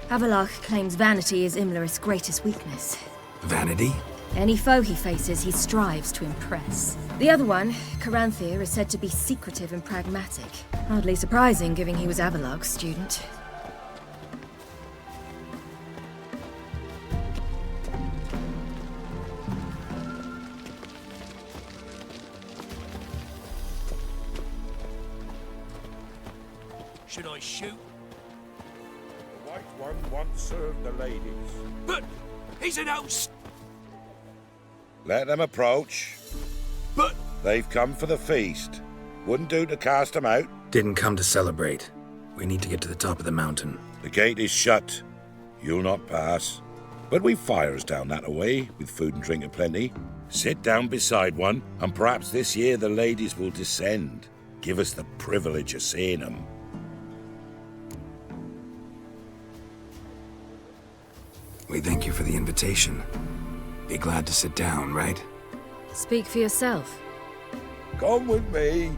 Avallac'h claims vanity is Imlerith's greatest weakness. Vanity? Any foe he faces, he strives to impress. The other one, Caranthir, is said to be secretive and pragmatic. Hardly surprising, given he was Avallac'h's student. Should I shoot? The White One once served the ladies. But he's an old Let them approach. But They've come for the feast. Wouldn't do to cast them out. Didn't come to celebrate. We need to get to the top of the mountain. The gate is shut. You'll not pass. But we've fires down that away, with food and drink aplenty. Sit down beside one, and perhaps this year the ladies will descend. Give us the privilege of seeing them. We thank you for the invitation. Be glad to sit down, right? Speak for yourself. Come with me.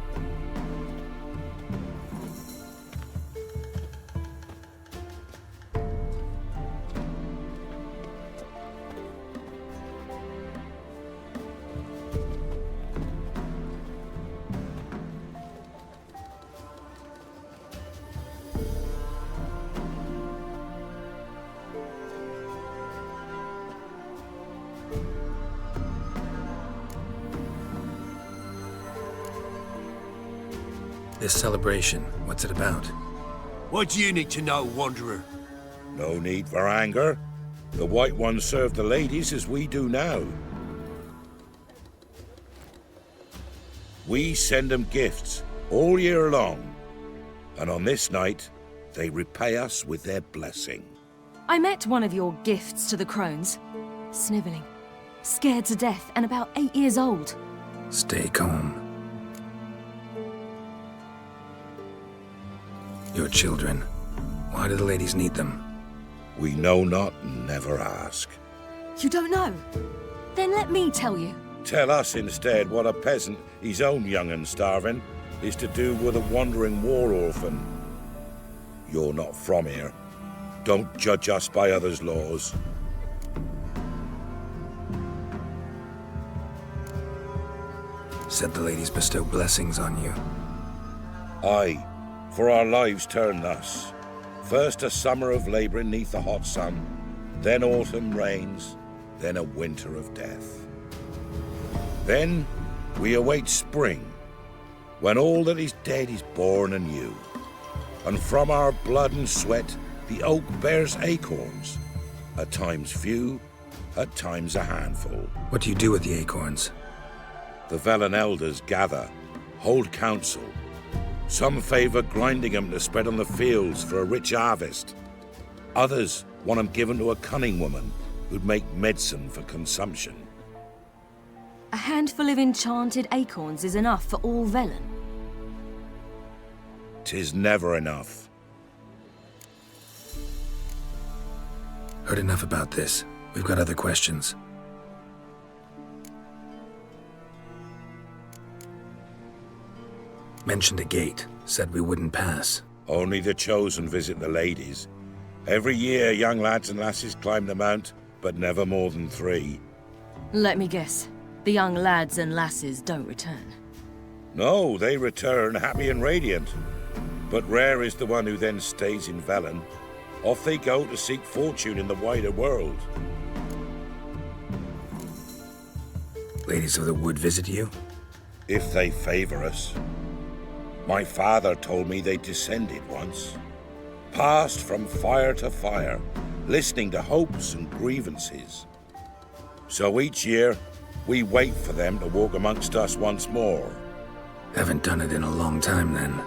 This celebration, what's it about? what do you need to know, Wanderer? No need for anger. The White One served the ladies as we do now. We send them gifts all year long, and on this night, they repay us with their blessing. I met one of your gifts to the crones. Snivelling. Scared to death and about 8 years old. Stay calm. Your children. Why do the ladies need them? We know not and never ask. You don't know? Then let me tell you. Tell us instead what a peasant, his own young and starving, is to do with a wandering war orphan. You're not from here. Don't judge us by others' laws. Said the ladies bestow blessings on you. Aye, for our lives turn thus. First a summer of labouring neath the hot sun, then autumn rains, then a winter of death. Then we await spring, when all that is dead is born anew. And from our blood and sweat the oak bears acorns, at times few, at times a handful. What do you do with the acorns? The Velen elders gather, hold council. Some favour grinding them to spread on the fields for a rich harvest. Others want them given to a cunning woman who'd make medicine for consumption. A handful of enchanted acorns is enough for all Velen. 'Tis never enough. Heard enough about this. We've got other questions. Mentioned a gate. Said we wouldn't pass. Only the chosen visit the ladies. Every year young lads and lasses climb the mount, but never more than 3. Let me guess. The young lads and lasses don't return. No, they return happy and radiant. But rare is the one who then stays in Velen. Off they go to seek fortune in the wider world. Ladies of the Wood visit you? If they favour us. My father told me they descended once. Passed from fire to fire, listening to hopes and grievances. So each year, we wait for them to walk amongst us once more. Haven't done it in a long time then.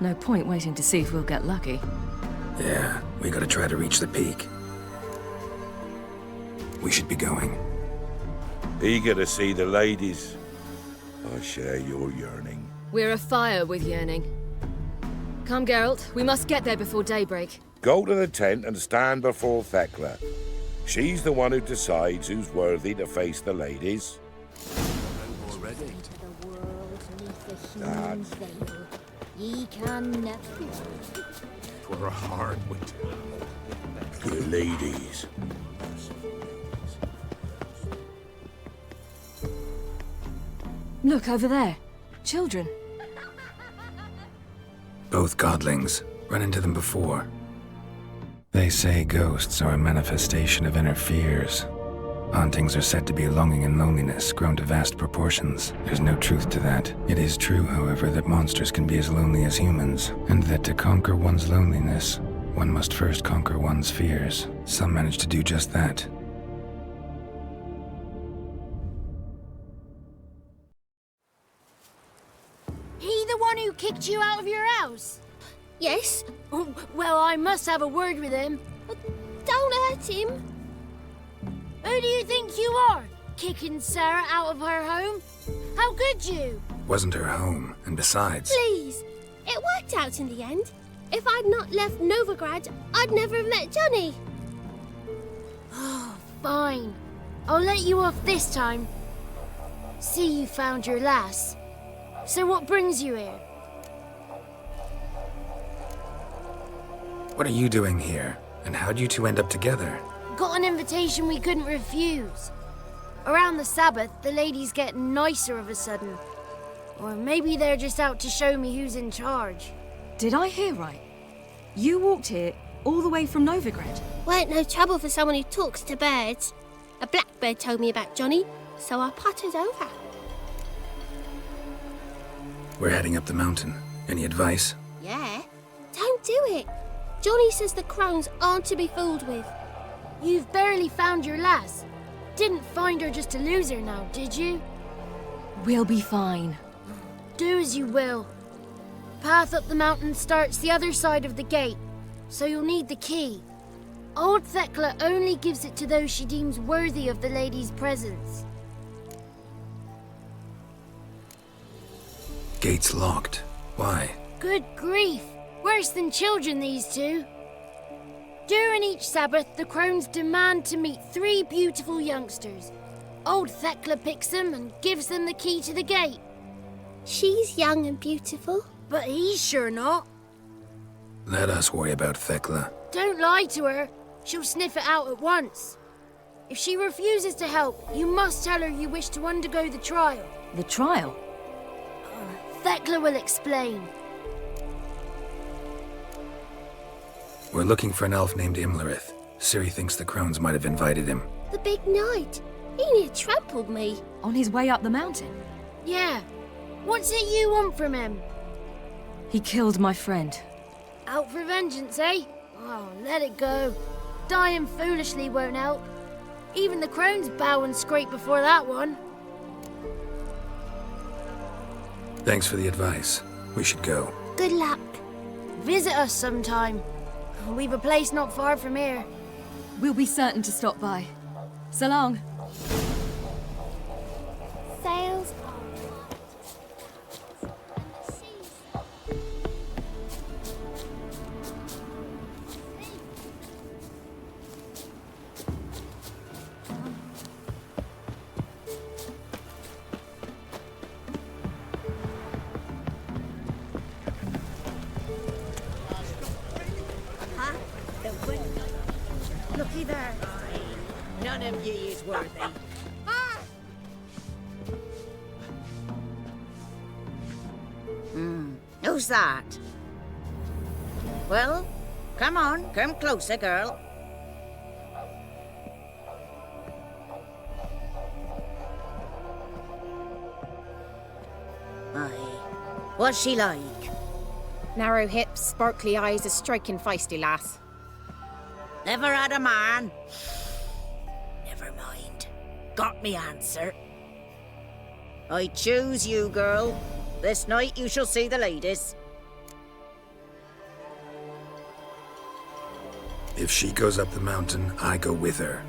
No point waiting to see if we'll get lucky. Yeah, we gotta try to reach the peak. We should be going. Eager to see the ladies. I share your yearning. We're afire with yearning. Come, Geralt. We must get there before daybreak. Go to the tent and stand before Thekla. She's the one who decides who's worthy to face the ladies. Already? The world neath the human veil. Ye can never. 'Twere a hard winter. The ladies. Look, over there. Children. Both godlings. Run into them before. They say ghosts are a manifestation of inner fears. Hauntings are said to be longing and loneliness grown to vast proportions. There's no truth to that. It is true, however, that monsters can be as lonely as humans, and that to conquer one's loneliness, one must first conquer one's fears. Some manage to do just that. He the one who kicked you out of your house? Yes. Oh, well, I must have a word with him. Don't hurt him. Who do you think you are? Kicking Sarah out of her home? How could you? Wasn't her home, and besides... Please. It worked out in the end. If I'd not left Novigrad, I'd never have met Johnny. Oh, fine. I'll let you off this time. See, you found your lass. So what brings you here? What are you doing here? And how'd you two end up together? Got an invitation we couldn't refuse. Around the Sabbath, the ladies get nicer of a sudden. Or maybe they're just out to show me who's in charge. Did I hear right? You walked here all the way from Novigrad? Weren't no trouble for someone who talks to birds. A blackbird told me about Johnny, so I pottered over. We're heading up the mountain. Any advice? Yeah? Don't do it. Johnny says the crones aren't to be fooled with. You've barely found your lass. Didn't find her just to lose her now, did you? We'll be fine. Do as you will. Path up the mountain starts the other side of the gate, so you'll need the key. Old Thekla only gives it to those she deems worthy of the lady's presence. Gate's locked. Why? Good grief! Worse than children, these two. During each Sabbath, the crones demand to meet 3 beautiful youngsters. Old Thekla picks them and gives them the key to the gate. She's young and beautiful. But he's sure not. Let us worry about Thekla. Don't lie to her. She'll sniff it out at once. If she refuses to help, you must tell her you wish to undergo the trial. The trial? Thekla will explain. We're looking for an elf named Limirth. Ciri thinks the crones might have invited him. The big knight. He near trampled me. On his way up the mountain? Yeah. What's it you want from him? He killed my friend. Out for vengeance, eh? Oh, let it go. Dying foolishly won't help. Even the crones bow and scrape before that one. Thanks for the advice. We should go. Good luck. Visit us sometime. We've a place not far from here. We'll be certain to stop by. So long. Sails Looky there. None of ye is worthy. Who's that? Well, come on, come closer, girl. Aye. What's she like? Narrow hips, sparkly eyes, a striking feisty lass. Never had a man. Never mind. Got me answer. I choose you, girl. This night you shall see the ladies. If she goes up the mountain, I go with her.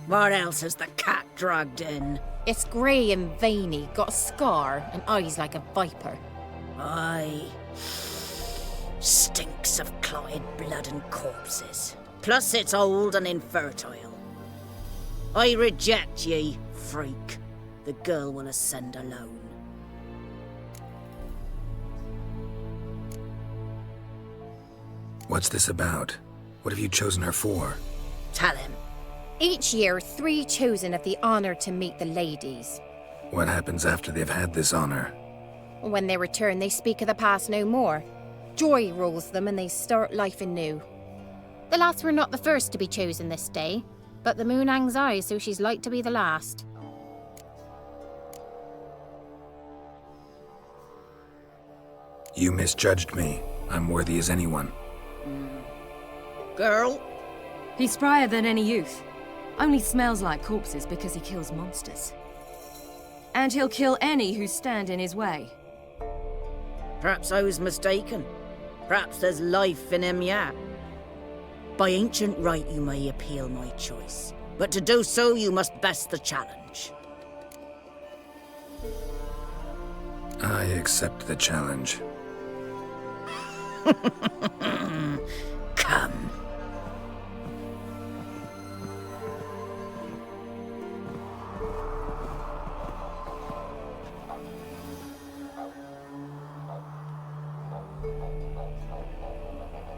What else has the cat dragged in? It's grey and veiny, got a scar, and eyes like a viper. Aye. Stinks of clotted blood and corpses. Plus it's old and infertile. I reject ye, freak. The girl will ascend alone. What's this about? What have you chosen her for? Tell him. Each year, 3 chosen have the honor to meet the ladies. What happens after they've had this honor? When they return, they speak of the past no more. Joy rules them and they start life anew. The lass were not the first to be chosen this day, but the moon hangs high, so she's like to be the last. You misjudged me. I'm worthy as anyone. Girl? He's sprier than any youth. Only smells like corpses because he kills monsters. And he'll kill any who stand in his way. Perhaps I was mistaken. Perhaps there's life in him yet. By ancient right you may appeal my choice, but to do so you must best the challenge. I accept the challenge. Come.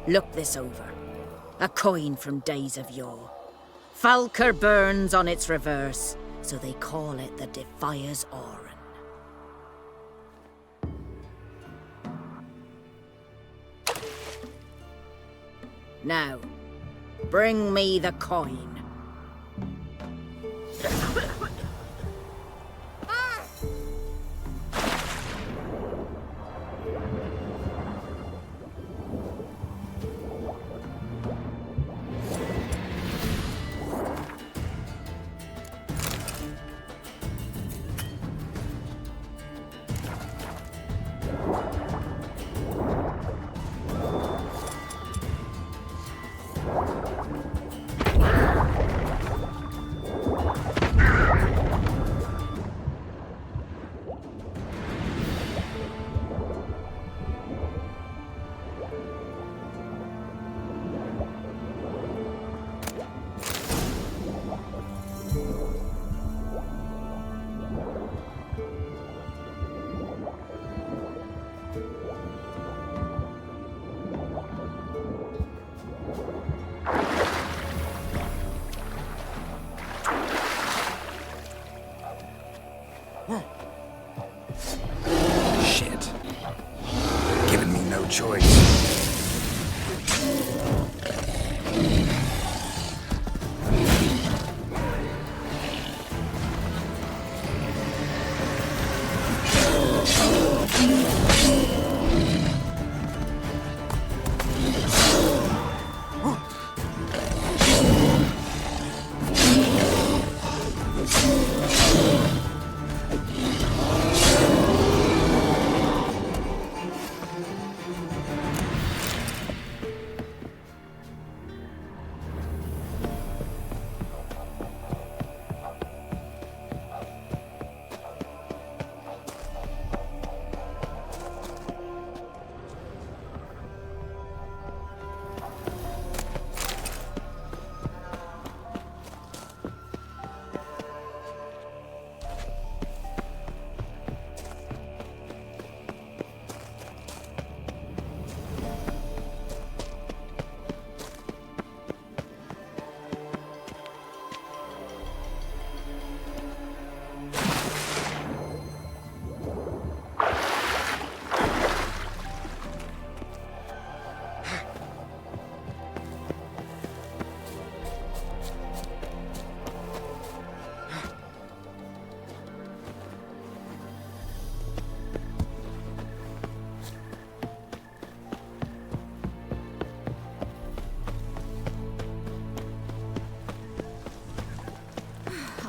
Look this over. A coin from days of yore. Falker burns on its reverse, so they call it the Defier's Oran. Now, bring me the coin. Shit. Giving me no choice.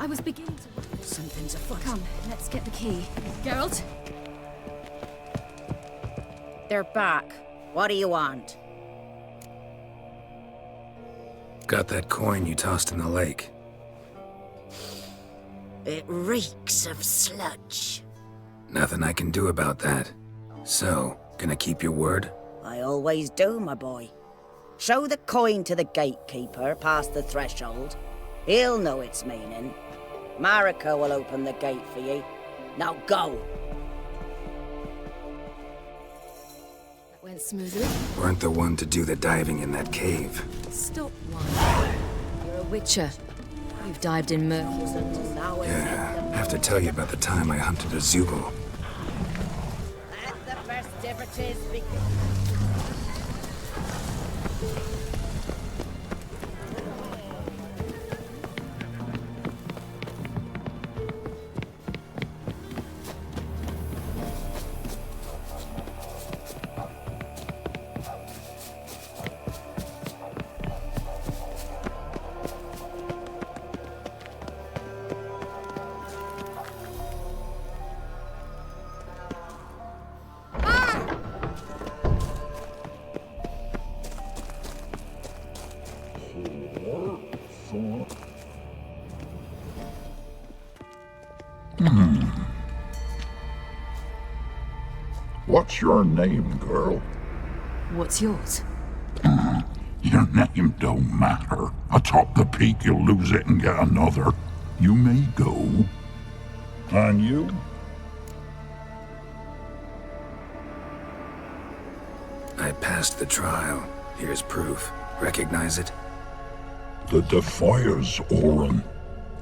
I was beginning to... Something's afoot. Come, let's get the key. Geralt? They're back. What do you want? Got that coin you tossed in the lake. It reeks of sludge. Nothing I can do about that. So, gonna keep your word? I always do, my boy. Show the coin to the gatekeeper past the threshold. He'll know its meaning. Marika will open the gate for you. Now go. That went smoothly. Weren't the one to do the diving in that cave. Stop one. You're a witcher. You've dived in murky waters. Yeah, have to tell you about the time I hunted a Zoogle. Let the festivities begin. What's your name, girl? What's yours? Your name don't matter. Atop the peak, you'll lose it and get another. You may go. And you? I passed the trial. Here's proof. Recognize it? The Defier's Orin.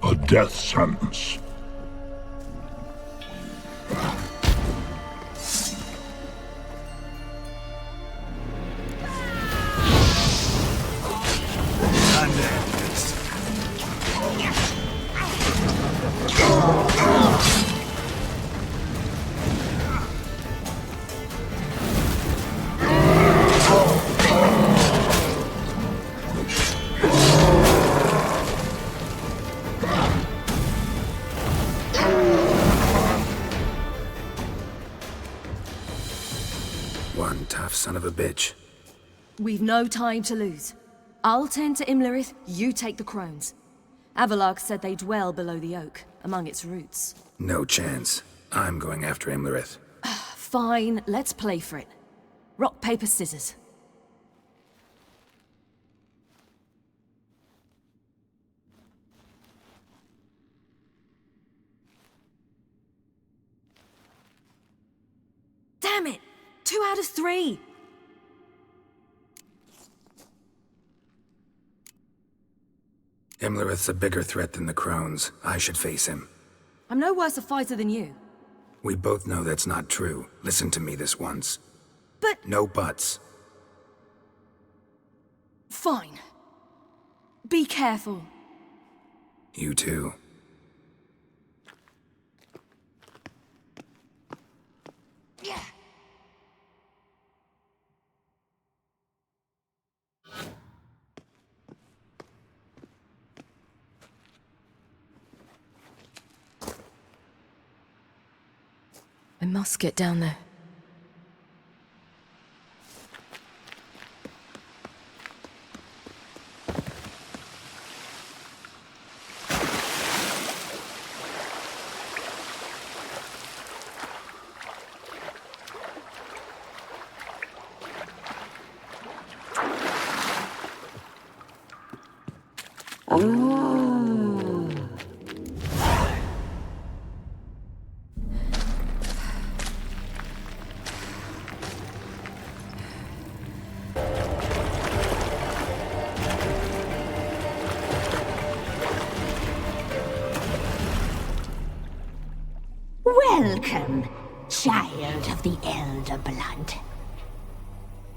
A death sentence. One tough son of a bitch. We've no time to lose. I'll tend to Limirth, you take the crones. Avalok said they dwell below the oak, among its roots. No chance. I'm going after Limirth. Fine, let's play for it. Rock, paper, scissors. Damn it! 2 out of 3! Imlerith's a bigger threat than the crones. I should face him. I'm no worse a fighter than you. We both know that's not true. Listen to me this once. But... No buts. Fine. Be careful. You too. Yeah. I must get down there. Welcome, child of the Elder Blood.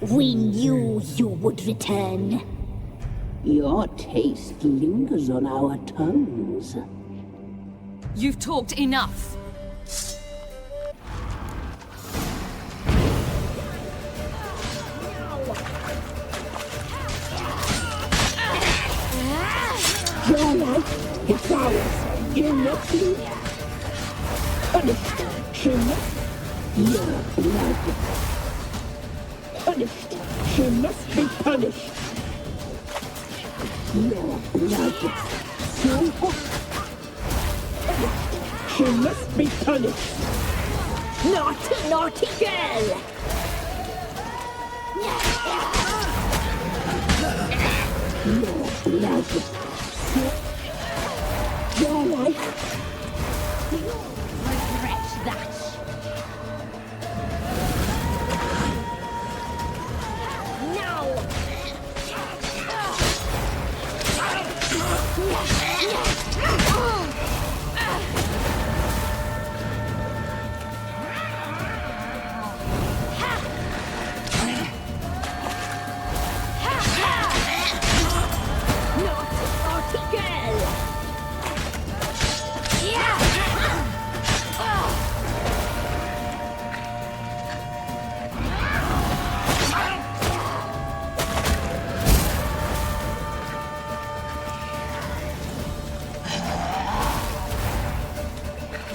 We knew you would return. Your taste lingers on our tongues. You've talked enough. Your life is ours. You must be punished. She must. Your blood. Punished. She must be punished. Your blood. So hot. Punished. She must be punished. Naughty, naughty girl. Your blood. Your life. Regret that.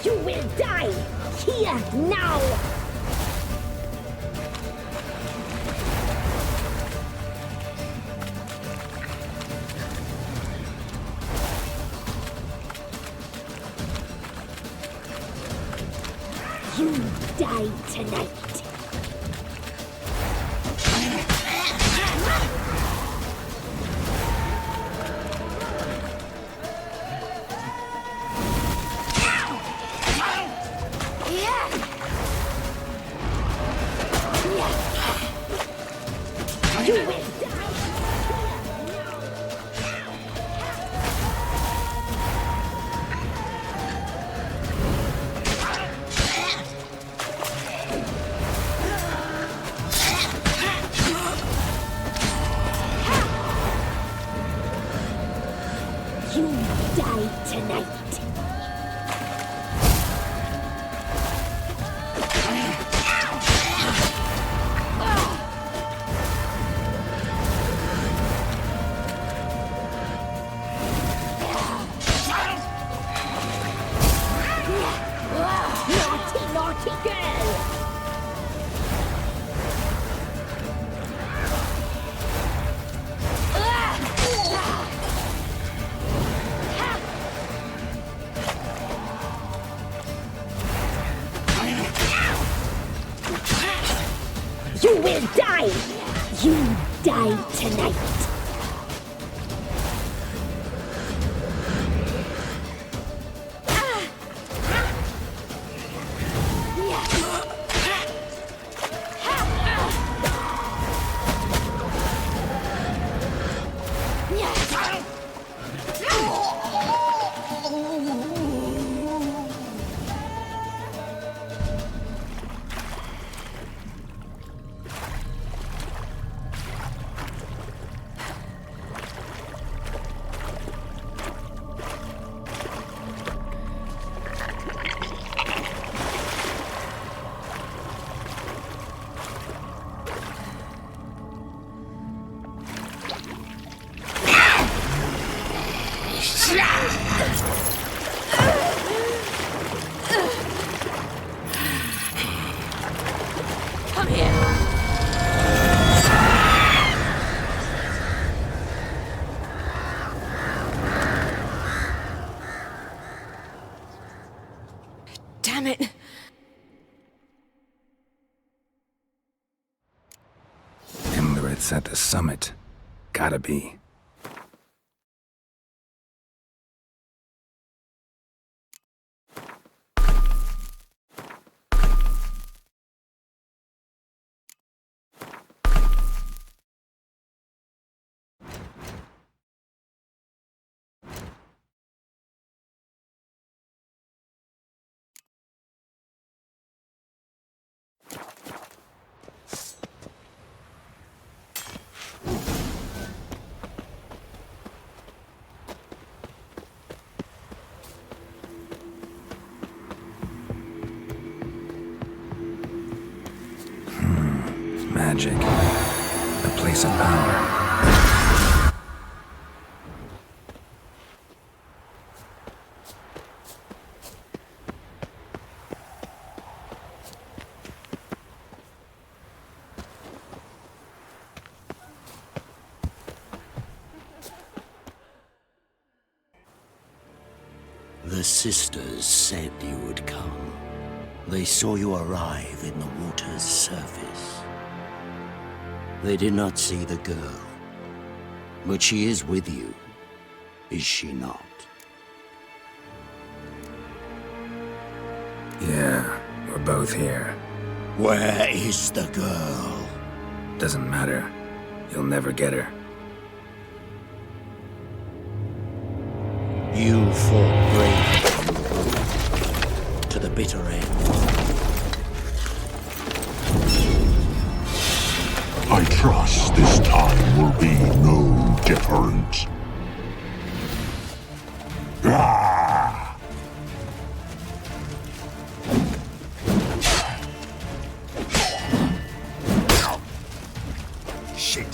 You will die here now! You die tonight. You will die. You die tonight. Naughty, naughty girl! You will die! You die tonight! Come here. Damn it. Limirth's at the summit. Gotta be. Magic. A place of power. The sisters said you would come. They saw you arrive in the water's surface. They did not see the girl. But she is with you, is she not? Yeah, we're both here. Where is the girl? Doesn't matter. You'll never get her. You fought bravely to the bitter end. I trust this time will be no different. Ah! Shit.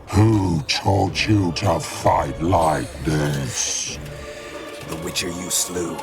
Who taught you to fight like this? The Witcher you slew.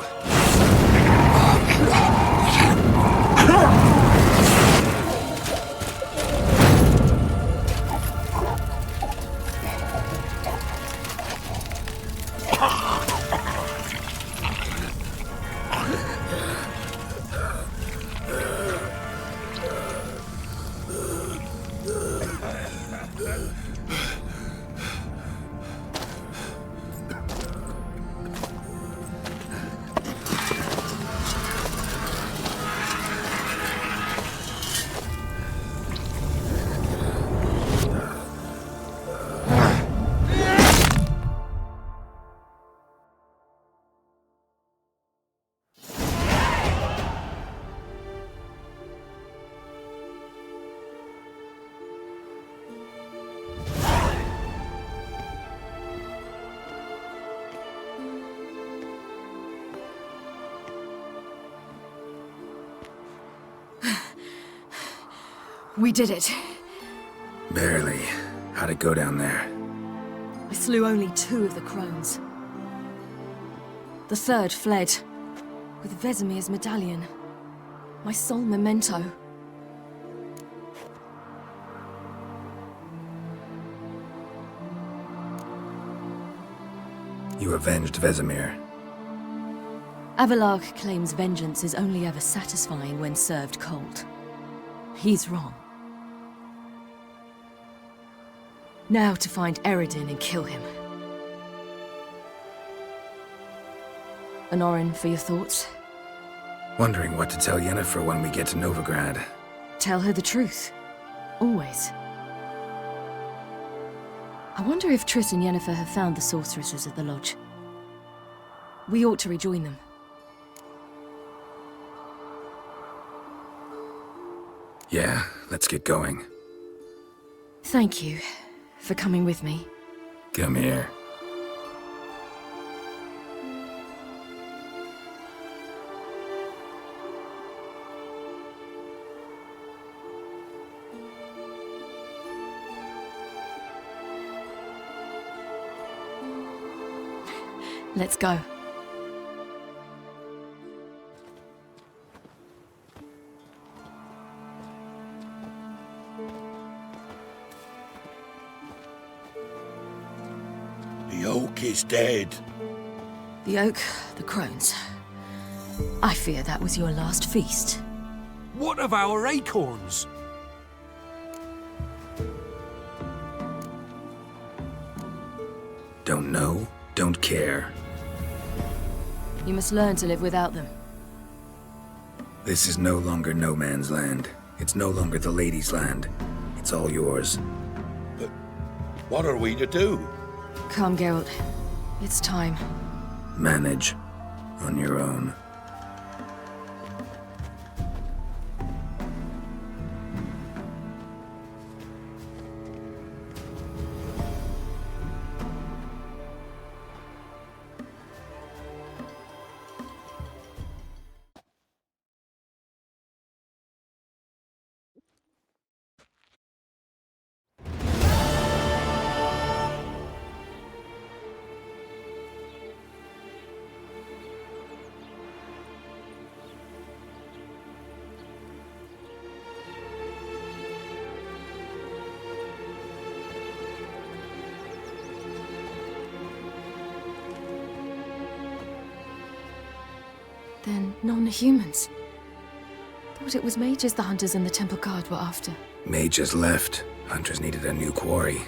We did it. Barely. How'd it go down there? I slew only 2 of the crones. The third fled, with Vesemir's medallion. My sole memento. You avenged Vesemir. Avelarg claims vengeance is only ever satisfying when served cold. He's wrong. Now to find Eredin and kill him. Honorin, for your thoughts? Wondering what to tell Yennefer when we get to Novigrad. Tell her the truth. Always. I wonder if Triss and Yennefer have found the sorceresses at the lodge. We ought to rejoin them. Yeah, let's get going. Thank you for coming with me. Come here. Let's go. The oak is dead. The oak, the crones. I fear that was your last feast. What of our acorns? Don't know, don't care. You must learn to live without them. This is no longer no man's land. It's no longer the lady's land. It's all yours. But what are we to do? Come, Geralt. It's time. Manage. On your own. Then non-humans. Thought it was mages the hunters and the temple guard were after. Mages left. Hunters needed a new quarry.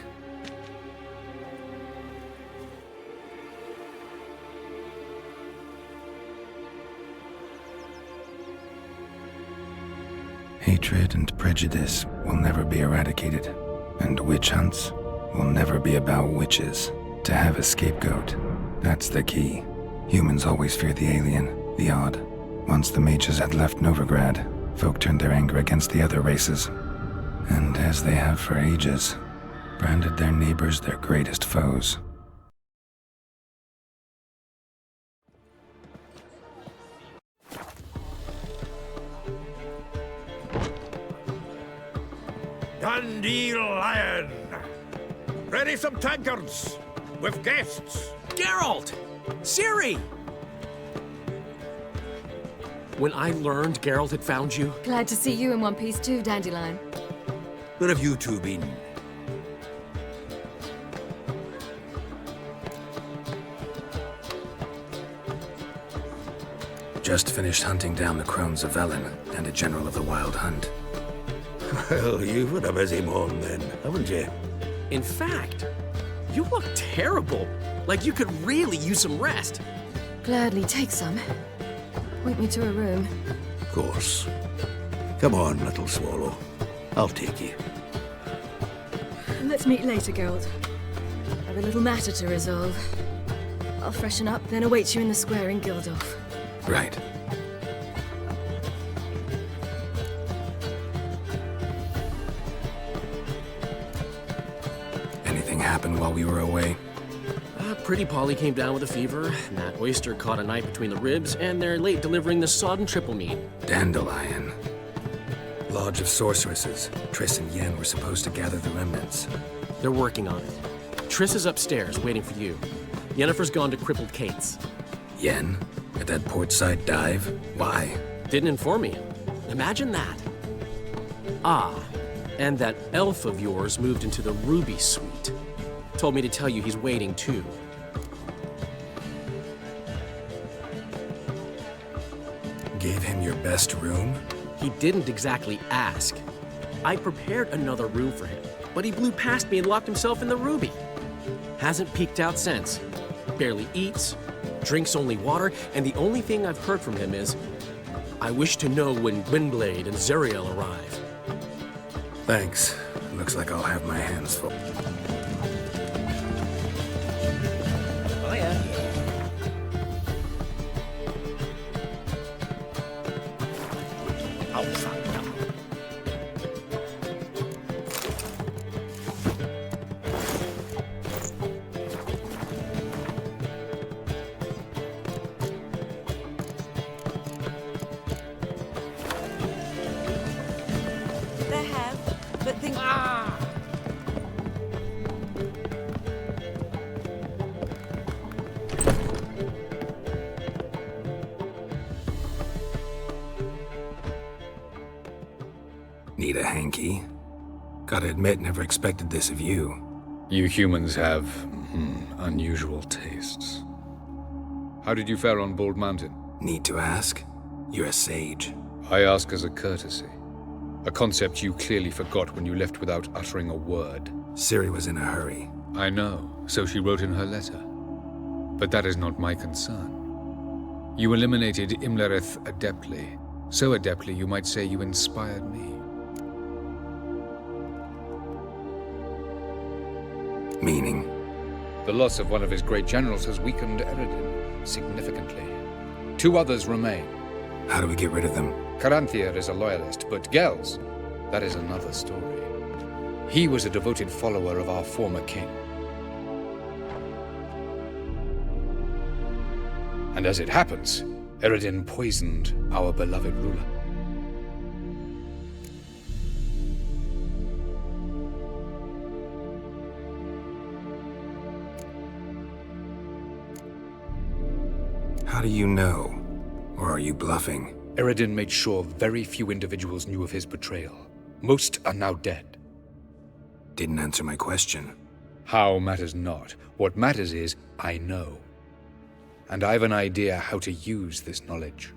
Hatred and prejudice will never be eradicated, and witch hunts will never be about witches. To have a scapegoat, that's the key. Humans always fear the alien, the odd. Once the mages had left Novigrad, folk turned their anger against the other races. And as they have for ages, branded their neighbors their greatest foes. Dandelion! Ready some tankards! With guests! Geralt! Ciri! When I learned Geralt had found you... Glad to see you in one piece too, Dandelion. Where have you two been? Just finished hunting down the crones of Velen and a general of the Wild Hunt. Well, you've had a busy morning then, haven't you? In fact, you look terrible. Like you could really use some rest. Gladly take some. Point me to a room. Of course. Come on, little swallow. I'll take you. Let's meet later, Geralt. I've a little matter to resolve. I'll freshen up, then await you in the square in Gildorf. Right. Anything happened while we were away? Pretty Polly came down with a fever, Nat Oyster caught a knife between the ribs, and they're late delivering the sodden triple meat. Dandelion. Lodge of Sorceresses. Triss and Yen were supposed to gather the remnants. They're working on it. Triss is upstairs, waiting for you. Yennefer's gone to Crippled Kate's. Yen? At that portside dive? Why? Didn't inform me. Imagine that. Ah, and that elf of yours moved into the Ruby Suite. Told me to tell you he's waiting too. Gave him your best room? He didn't exactly ask. I prepared another room for him, but he blew past me and locked himself in the Ruby. Hasn't peeked out since. Barely eats, drinks only water, and the only thing I've heard from him is, I wish to know when Gwynblade and Zariel arrive. Thanks. Looks like I'll have my hands full. Need a hanky? Gotta admit, never expected this of you. You humans have, unusual tastes. How did you fare on Bald Mountain? Need to ask? You're a sage. I ask as a courtesy. A concept you clearly forgot when you left without uttering a word. Ciri was in a hurry. I know, so she wrote in her letter. But that is not my concern. You eliminated Limirth adeptly. So adeptly, you might say you inspired me. Meaning? The loss of one of his great generals has weakened Eredin significantly. 2 others remain. How do we get rid of them? Caranthir is a loyalist, but Gels, that is another story. He was a devoted follower of our former king. And as it happens, Eredin poisoned our beloved ruler. How do you know? Or are you bluffing? Eredin made sure very few individuals knew of his betrayal. Most are now dead. Didn't answer my question. How matters not. What matters is, I know. And I've an idea how to use this knowledge.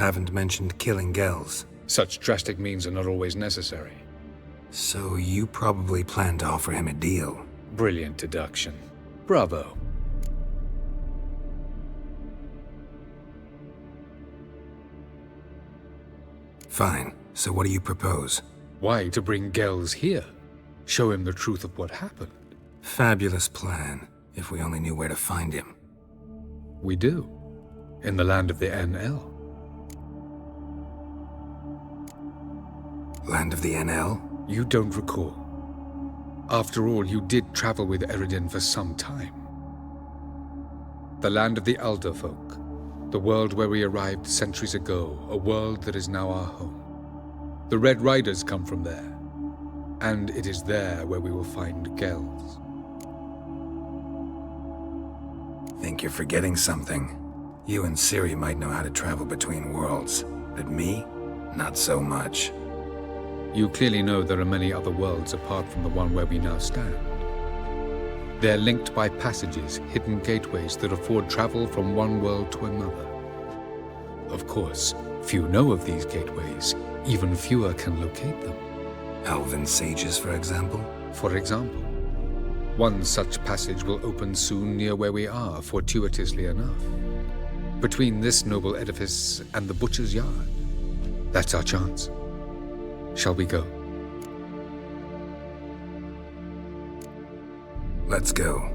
Haven't mentioned killing Gels. Such drastic means are not always necessary. So you probably plan to offer him a deal. Brilliant deduction. Bravo. Fine. So what do you propose? Why, to bring Gels here? Show him the truth of what happened. Fabulous plan, if we only knew where to find him. We do. In the land of the NL. Land of the NL? You don't recall. After all, you did travel with Eredin for some time. The land of the Elder folk. The world where we arrived centuries ago. A world that is now our home. The Red Riders come from there. And it is there where we will find Gels. Think you're forgetting something. You and Ciri might know how to travel between worlds, but me? Not so much. You clearly know there are many other worlds apart from the one where we now stand. They're linked by passages, hidden gateways that afford travel from one world to another. Of course, few know of these gateways. Even fewer can locate them. Elven sages, for example? For example. One such passage will open soon near where we are, fortuitously enough. Between this noble edifice and the butcher's yard. That's our chance. Shall we go? Let's go.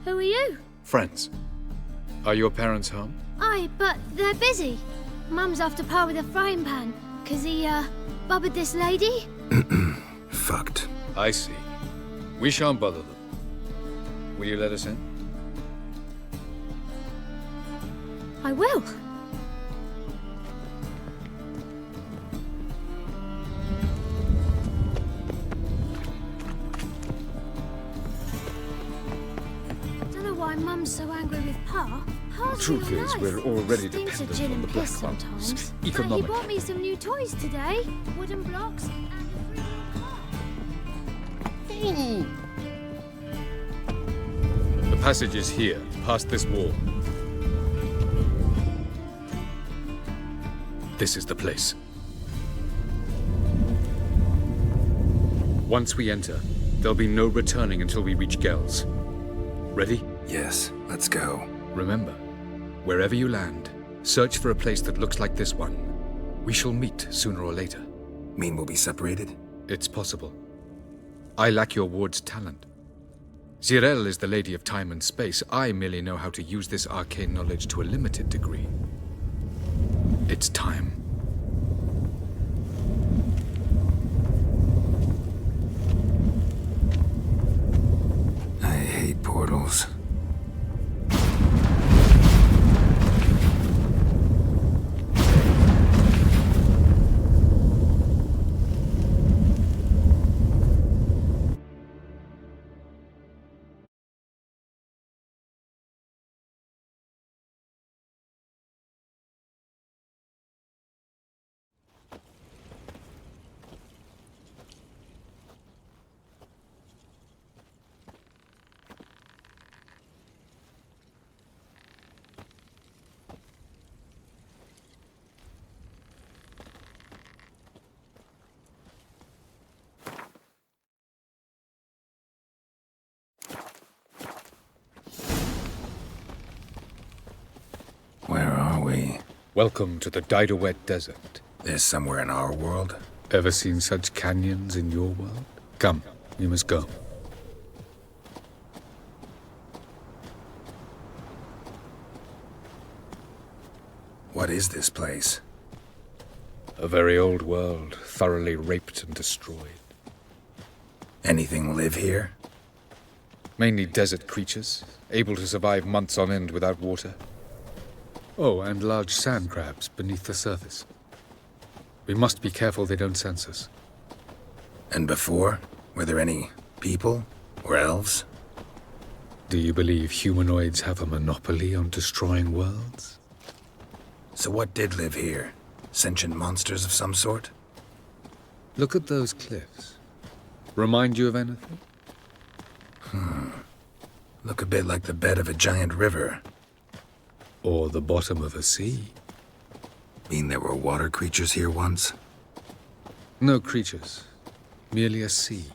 Who are you? Friends. Are your parents home? Aye, but they're busy. Mum's off to par with a frying pan, 'cause he, bubbered this lady? Fucked. I see. We shan't bother them. Will you let us in? I will. Don't know why Mum's so angry with Pa. Pa's Truth real is, nice. we're already Stinks of dependent gin on and the Black piss Mountains. sometimes. But he Economic. bought me some new toys today. Wooden blocks and a 3-wheel car. The passage is here, past this wall. This is the place. Once we enter, there'll be no returning until we reach Gels. Ready? Yes, let's go. Remember, wherever you land, search for a place that looks like this one. We shall meet sooner or later. Mean we'll be separated? It's possible. I lack your ward's talent. Zirel is the lady of time and space. I merely know how to use this arcane knowledge to a limited degree. It's time. I hate portals. Where are we? Welcome to the Didowet Desert. This somewhere in our world? Ever seen such canyons in your world? Come, we must go. What is this place? A very old world, thoroughly raped and destroyed. Anything live here? Mainly desert creatures, able to survive months on end without water. Oh, and large sand crabs beneath the surface. We must be careful they don't sense us. And before? Were there any people? Or elves? Do you believe humanoids have a monopoly on destroying worlds? So what did live here? Sentient monsters of some sort? Look at those cliffs. Remind you of anything? Look a bit like the bed of a giant river. Or the bottom of a sea. Mean there were water creatures here once? No creatures. Merely a sea.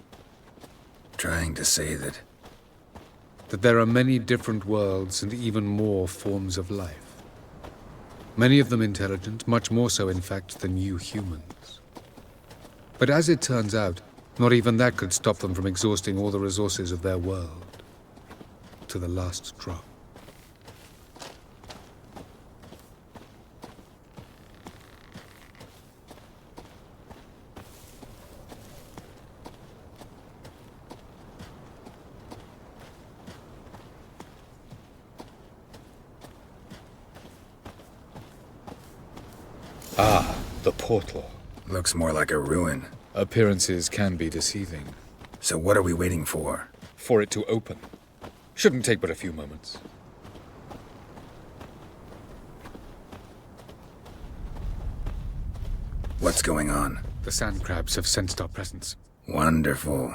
Trying to say that... That there are many different worlds and even more forms of life. Many of them intelligent, much more so in fact than you humans. But as it turns out, not even that could stop them from exhausting all the resources of their world. To the last drop. Ah, the portal. Looks more like a ruin. Appearances can be deceiving. So what are we waiting for? For it to open. Shouldn't take but a few moments. What's going on? The sand crabs have sensed our presence. Wonderful.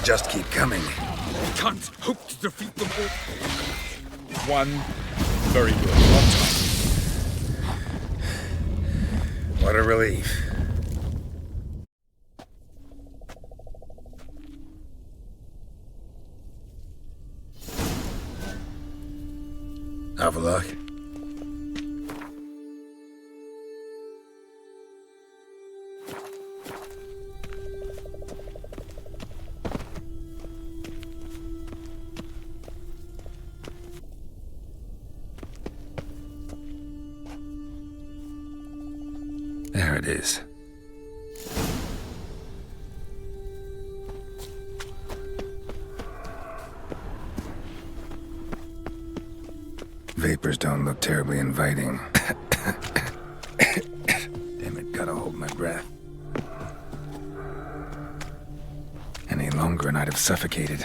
Just keep coming. Can't hope to defeat them all. One. Very good. One time. What a relief. Have a look. There it is. Vapors don't look terribly inviting. Damn it, gotta hold my breath. Any longer and I'd have suffocated.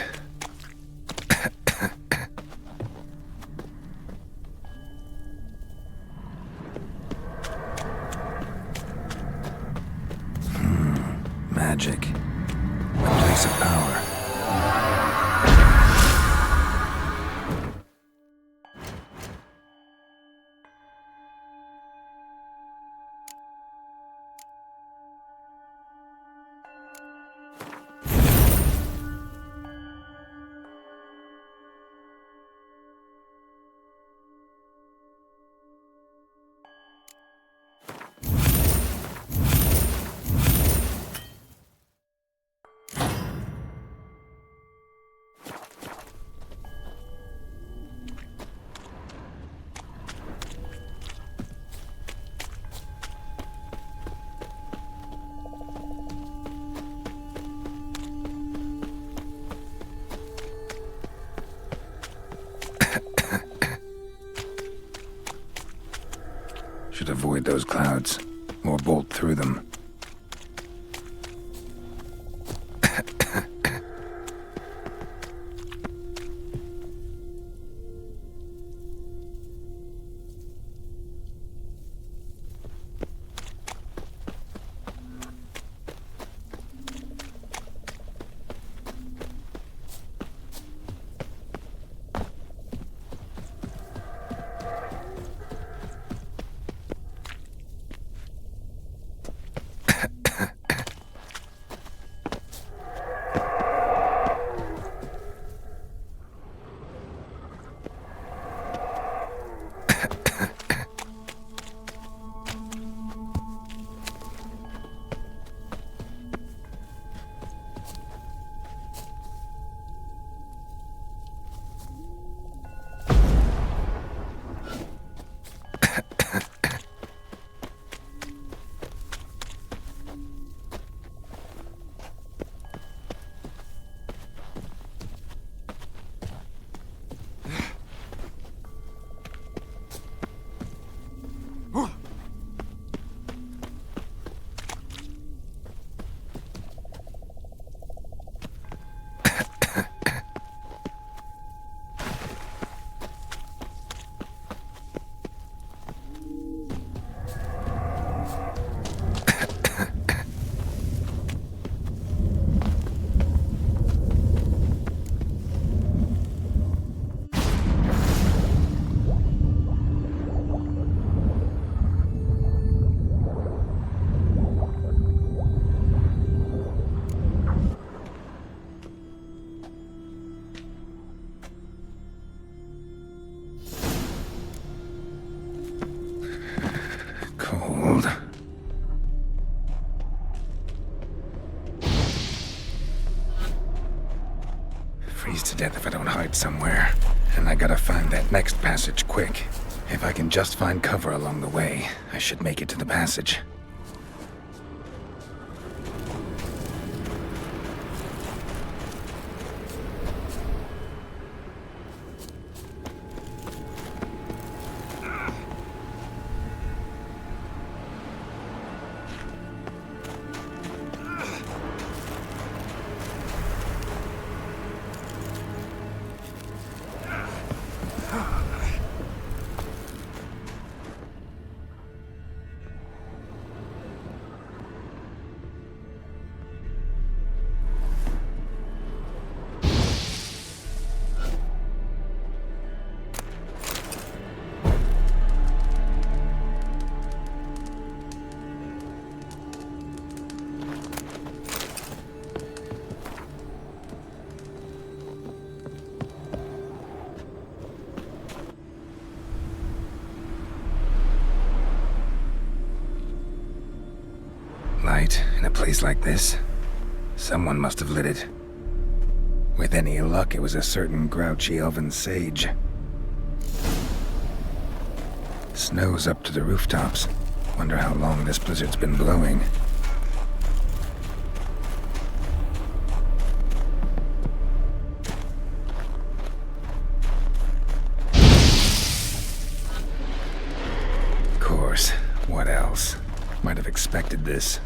Magic. A place of power. Should avoid those clouds, or bolt through them. freeze to death if I don't hide somewhere. And I gotta find that next passage quick. If I can just find cover along the way, I should make it to the passage. Light in a place like this? Someone must have lit it. With any luck, it was a certain grouchy elven sage. Snow's up to the rooftops. Wonder how long this blizzard's been blowing. Of course. What else? Might have expected this.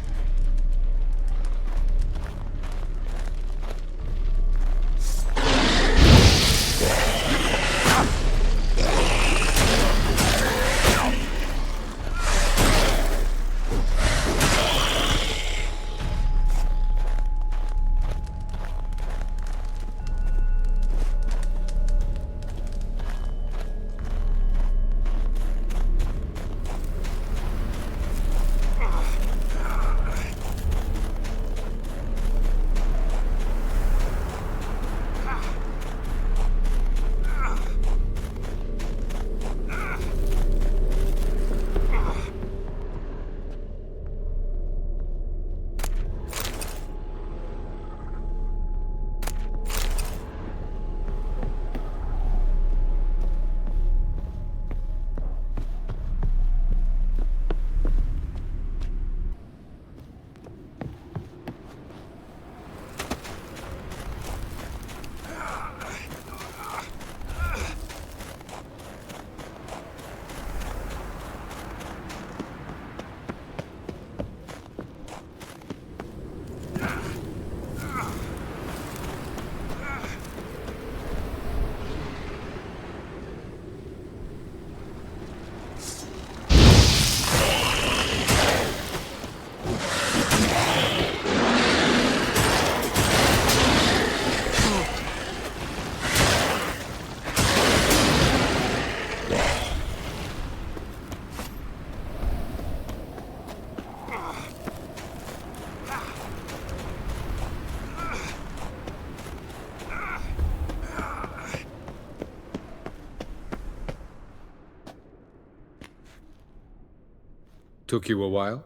Took you a while?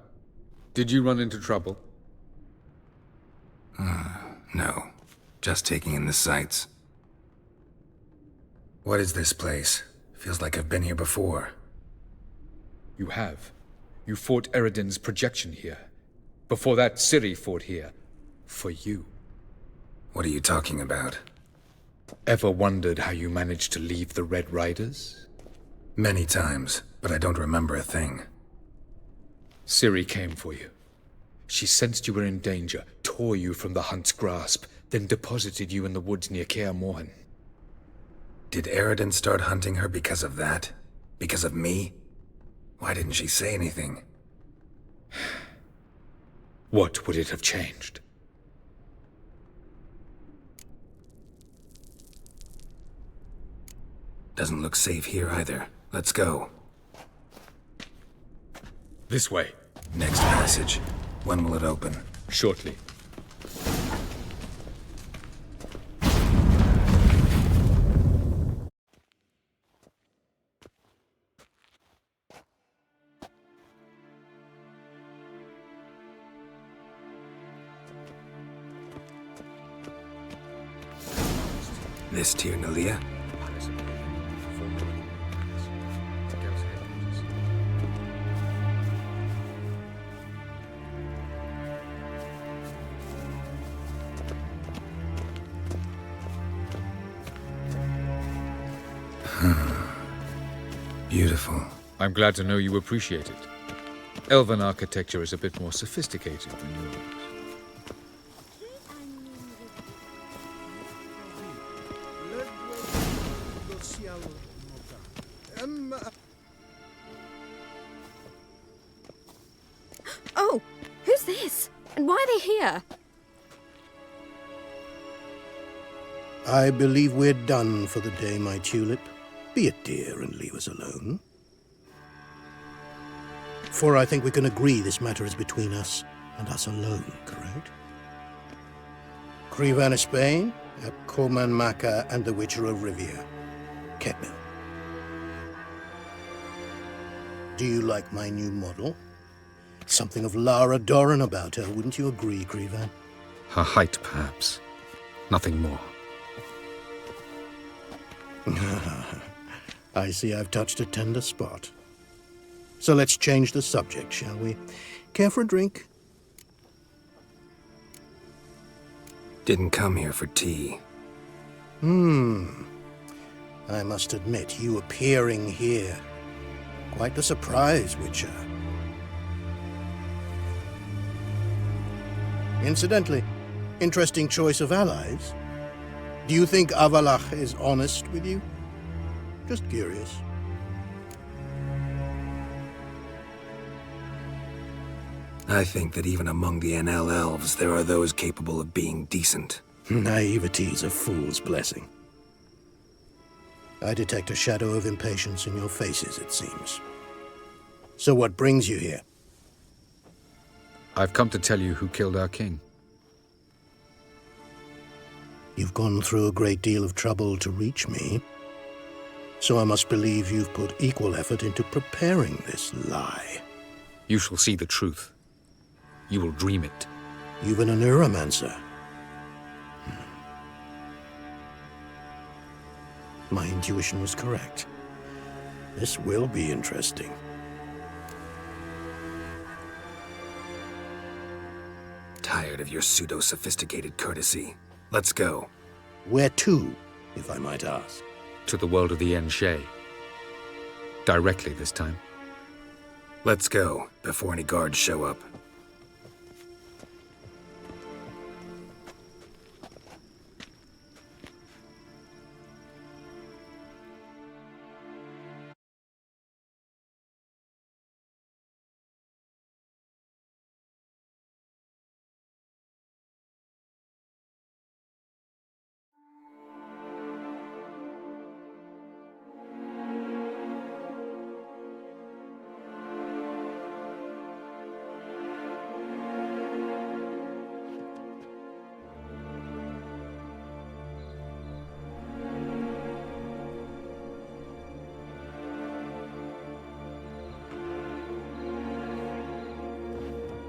Did you run into trouble? No. Just taking in the sights. What is this place? Feels like I've been here before. You have. You fought Eridan's projection here. Before that, Ciri fought here. For you. What are you talking about? Ever wondered how you managed to leave the Red Riders? Many times, but I don't remember a thing. Ciri came for you. She sensed you were in danger, tore you from the Hunt's grasp, then deposited you in the woods near Kaer Morhen. Did Eridan start hunting her because of that? Because of me? Why didn't she say anything? What would it have changed? Doesn't look safe here either. Let's go. This way. Next passage. When will it open? Shortly. This Tyr Nalia? Beautiful. I'm glad to know you appreciate it. Elven architecture is a bit more sophisticated than yours. Oh, who's this? And why are they here? I believe we're done for the day, my tulip. Be a dear and leave us alone. For I think we can agree this matter is between us and us alone, correct? Crevan of Spain, Coman Maca, and the Witcher of Rivia. Ketmil. Do you like my new model? Something of Lara Doran about her, wouldn't you agree, Crevan? Her height, perhaps. Nothing more. I see I've touched a tender spot. So let's change the subject, shall we? Care for a drink? Didn't come here for tea. I must admit, you appearing here. Quite the surprise, Witcher. Incidentally, interesting choice of allies. Do you think Avalach is honest with you? Just curious. I think that even among the NL elves, there are those capable of being decent. Naivety's a fool's blessing. I detect a shadow of impatience in your faces, it seems. So what brings you here? I've come to tell you who killed our king. You've gone through a great deal of trouble to reach me. So I must believe you've put equal effort into preparing this lie. You shall see the truth. You will dream it. Even a neuromancer. My intuition was correct. This will be interesting. Tired of your pseudo-sophisticated courtesy. Let's go. Where to, if I might ask? To the world of the Enshe. Directly this time. Let's go, before any guards show up.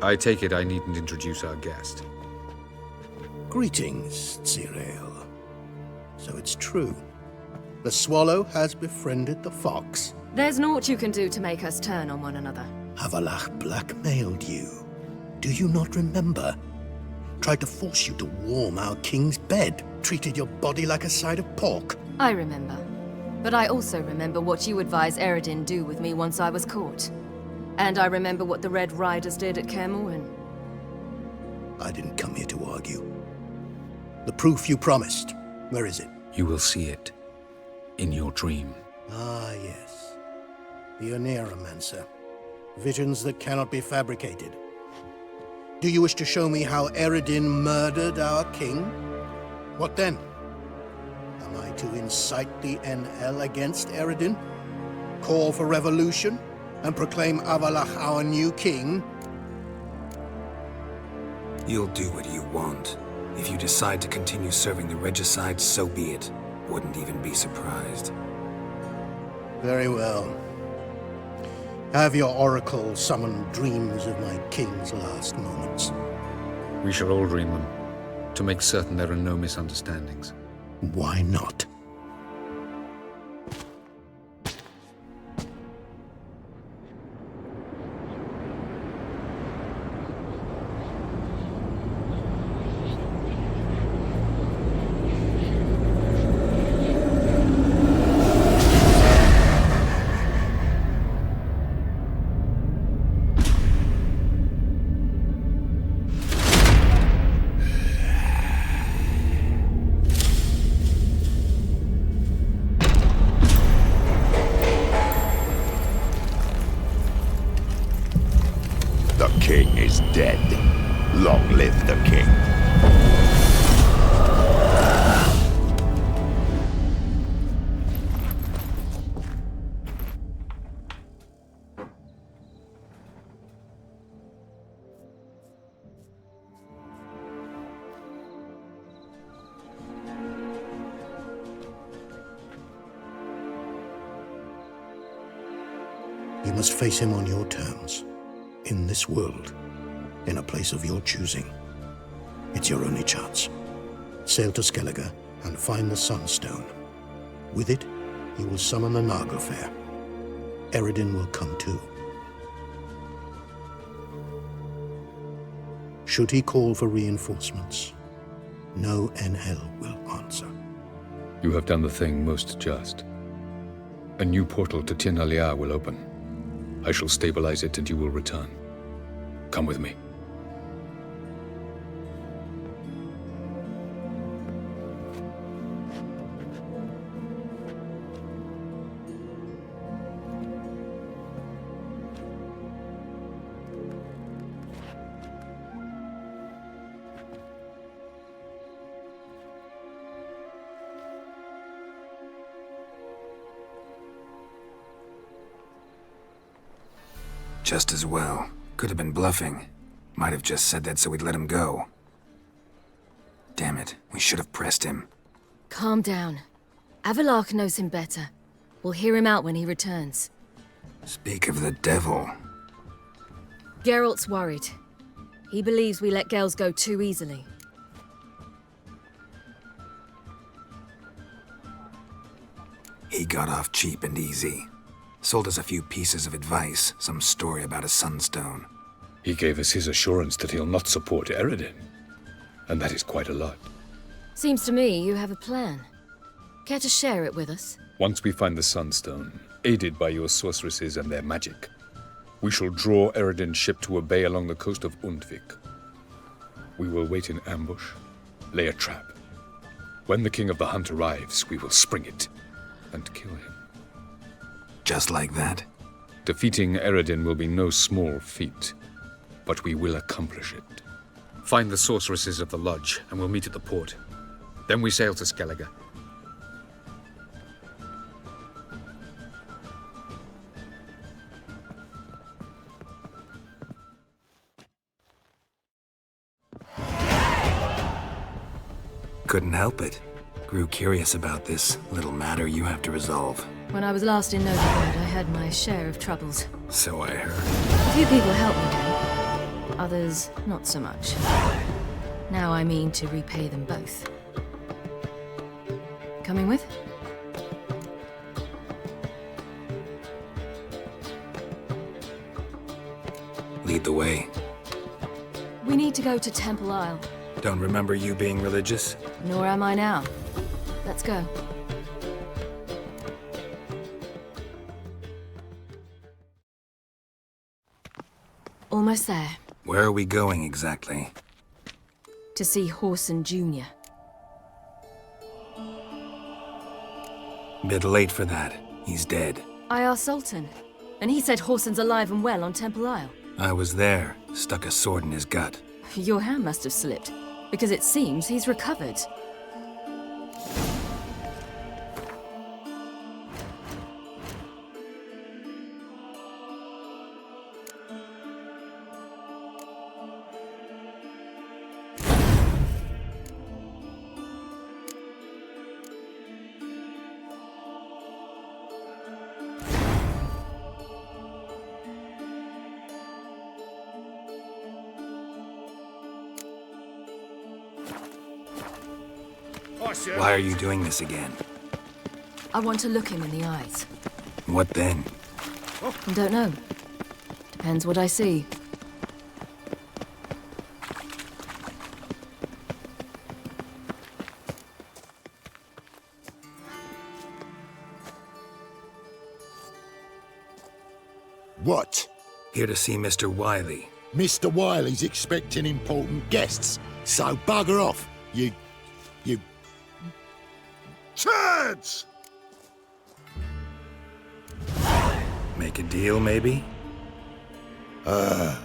I take it I needn't introduce our guest. Greetings, Cyril. So it's true. The swallow has befriended the fox. There's naught you can do to make us turn on one another. Avalach blackmailed you. Do you not remember? Tried to force you to warm our king's bed. Treated your body like a side of pork. I remember. But I also remember what you advised Eredin do with me once I was caught. And I remember what the Red Riders did at Kaer Morhen. I didn't come here to argue. The proof you promised, where is it? You will see it. In your dream. Ah, yes. The Oneiromancer. Visions that cannot be fabricated. Do you wish to show me how Eredin murdered our king? What then? Am I to incite the NL against Eredin? Call for revolution? And proclaim Avalach our new king? You'll do what you want. If you decide to continue serving the regicide, so be it. Wouldn't even be surprised. Very well. Have your oracle summon dreams of my king's last moments. We shall all dream them, to make certain there are no misunderstandings. Why not? The king is dead. Long live the king. You must face him on your terms. In this world, in a place of your choosing. It's your only chance. Sail to Skellige and find the Sunstone. With it, you will summon the Nagelfair. Eredin will come too. Should he call for reinforcements, no Enhel will answer. You have done the thing most just. A new portal to Tin Alia will open. I shall stabilize it and you will return. Come with me. Just as well. Could have been bluffing. Might have just said that so we'd let him go. Damn it, we should have pressed him. Calm down. Avalok knows him better. We'll hear him out when he returns. Speak of the devil. Geralt's worried. He believes we let girls go too easily. He got off cheap and easy. Sold us a few pieces of advice, some story about a sunstone. He gave us his assurance that he'll not support Eredin. And that is quite a lot. Seems to me you have a plan. Care to share it with us? Once we find the Sunstone, aided by your sorceresses and their magic, we shall draw Eredin's ship to a bay along the coast of Undvik. We will wait in ambush, lay a trap. When the King of the Hunt arrives, we will spring it and kill him. Just like that? Defeating Eredin will be no small feat, but we will accomplish it. Find the sorceresses of the lodge, and we'll meet at the port. Then we sail to Skellige. Couldn't help it. Grew curious about this little matter you have to resolve. When I was last in Novigrad, I had my share of troubles. So I heard. A few people helped me then. Others, not so much. Now I mean to repay them both. Coming with? Lead the way. We need to go to Temple Isle. Don't remember you being religious? Nor am I now. Let's go. Almost there. Where are we going exactly? To see Horson Jr. Bit late for that. He's dead. I asked Sultan, and he said Horson's alive and well on Temple Isle. I was there. Stuck a sword in his gut. Your hand must have slipped, because it seems he's recovered. Why are you doing this again? I want to look him in the eyes. What then? I don't know. Depends what I see. What? Here to see Mr. Wiley. Mr. Wiley's expecting important guests, so bugger off, you... turds! Make a deal, maybe? Yeah.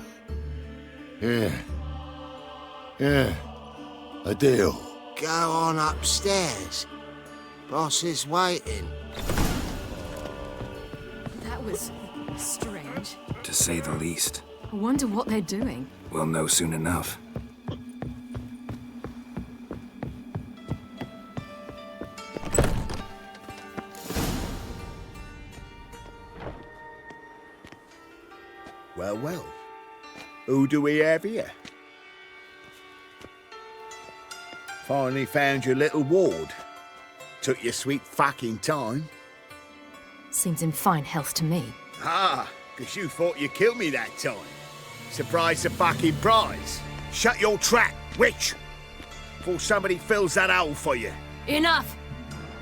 A deal. Go on upstairs. Boss is waiting. That was strange. To say the least. I wonder what they're doing. We'll know soon enough. Well, well. Who do we have here? Finally found your little ward. Took your sweet fucking time. Seems in fine health to me. Ah, 'cause you thought you killed me that time. Surprise the fucking prize. Shut your trap, witch! Before somebody fills that hole for you. Enough!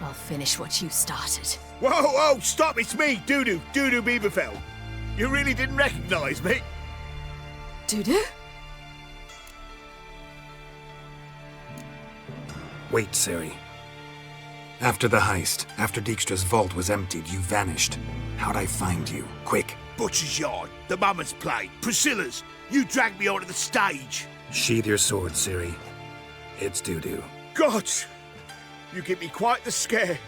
I'll finish what you started. Whoa, whoa, stop, it's me, Dudu Beaverfell. You really didn't recognise me? Dudu? Wait, Ciri. After the heist, after Dijkstra's vault was emptied, you vanished. How'd I find you? Quick. Butcher's Yard, the Mummer's Play, Priscilla's. You dragged me onto the stage. Sheathe your sword, Ciri. It's Dudu. God! You give me quite the scare.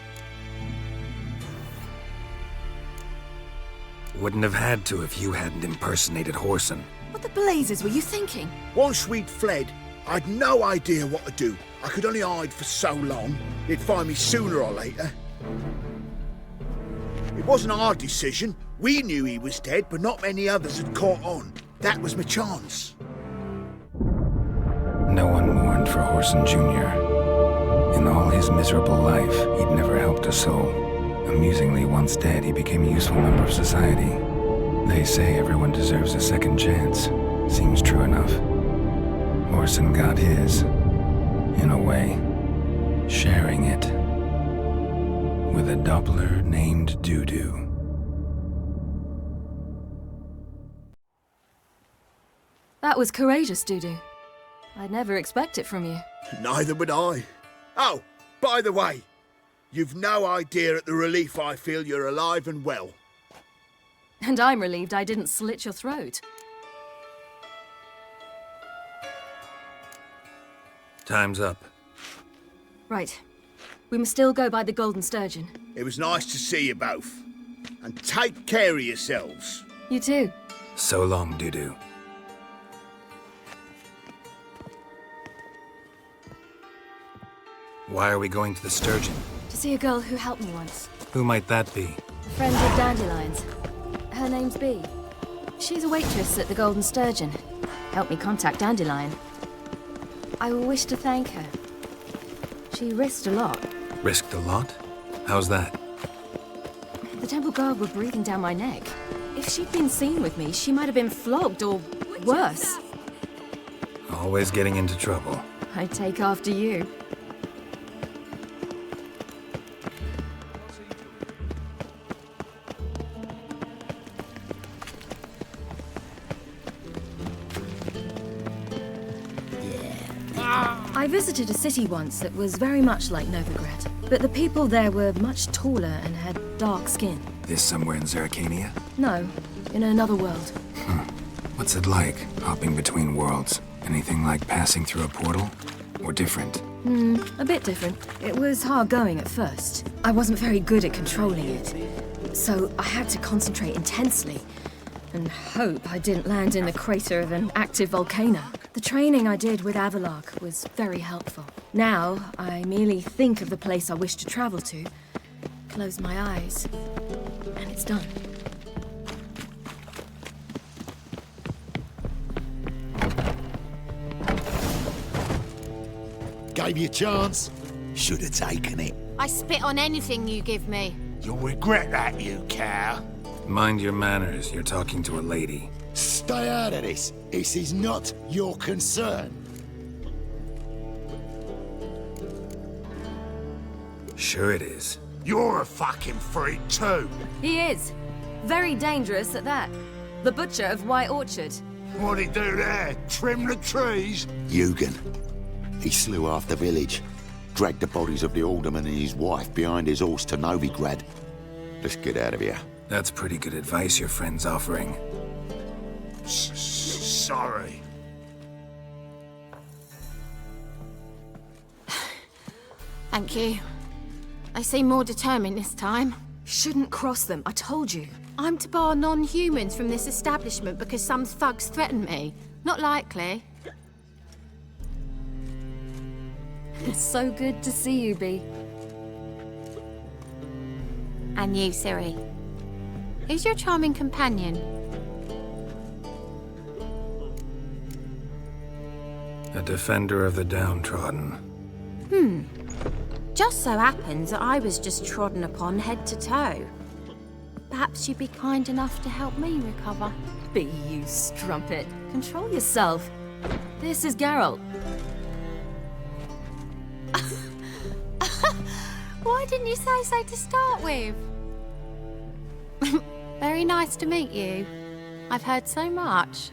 Wouldn't have had to if you hadn't impersonated Whoreson. What the blazes were you thinking? Once we'd fled, I'd no idea what to do. I could only hide for so long. They'd find me sooner or later. It wasn't our decision. We knew he was dead, but not many others had caught on. That was my chance. No one mourned for Whoreson Jr. In all his miserable life, he'd never helped a soul. Amusingly, once dead, he became a useful member of society. They say everyone deserves a second chance. Seems true enough. Whoreson got his, in a way, sharing it with a Doppler named Dudu. That was courageous, Dudu. I'd never expect it from you. Neither would I. Oh, by the way, you've no idea at the relief I feel you're alive and well. And I'm relieved I didn't slit your throat. Time's up. Right. We must still go by the Golden Sturgeon. It was nice to see you both. And take care of yourselves. You too. So long, Dudu. Why are we going to the Sturgeon? To see a girl who helped me once. Who might that be? A friend of Dandelion's. Her name's Bee. She's a waitress at the Golden Sturgeon. Helped me contact Dandelion. I wish to thank her. She risked a lot. Risked a lot? How's that? The temple guard were breathing down my neck. If she'd been seen with me, she might have been flogged or worse. Always getting into trouble. I take after you. I visited a city once that was very much like Novigrad, but the people there were much taller and had dark skin. This somewhere in Zeracania? No, in another world. What's it like, hopping between worlds? Anything like passing through a portal? Or different? A bit different. It was hard going at first. I wasn't very good at controlling it, so I had to concentrate intensely and hope I didn't land in the crater of an active volcano. The training I did with Avalark was very helpful. Now, I merely think of the place I wish to travel to, close my eyes, and it's done. Gave you a chance. Should have taken it. I spit on anything you give me. You'll regret that, you cow. Mind your manners, you're talking to a lady. Stay out of this. This is not your concern. Sure it is. You're a fucking freak too. He is. Very dangerous at that. The butcher of White Orchard. What'd he do there? Trim the trees? Eugen. He slew half the village. Dragged the bodies of the alderman and his wife behind his horse to Novigrad. Let's get out of here. That's pretty good advice your friend's offering. Sorry. Thank you. They seem more determined this time. Shouldn't cross them, I told you. I'm to bar non-humans from this establishment because some thugs threaten me. Not likely. It's so good to see you, Bee. And you, Ciri. Who's your charming companion? A defender of the downtrodden. Just so happens that I was just trodden upon head to toe. Perhaps you'd be kind enough to help me recover. Bee, you strumpet. Control yourself. This is Geralt. Why didn't you say so to start with? Very nice to meet you. I've heard so much.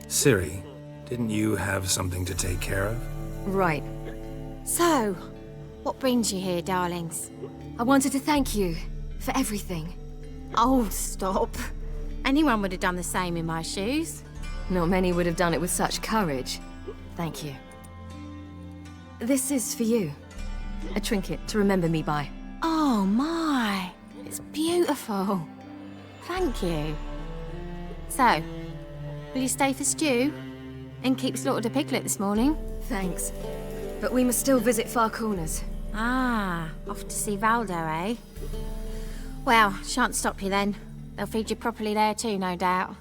Ciri, didn't you have something to take care of? Right. So, what brings you here, darlings? I wanted to thank you for everything. Oh, stop. Anyone would have done the same in my shoes. Not many would have done it with such courage. Thank you. This is for you. A trinket to remember me by. Oh my, it's beautiful. Thank you. So, will you stay for stew? And keep slaughtered a piglet this morning? Thanks. But we must still visit Far Corners. Ah, off to see Valdo, eh? Well, shan't stop you then. They'll feed you properly there too, no doubt.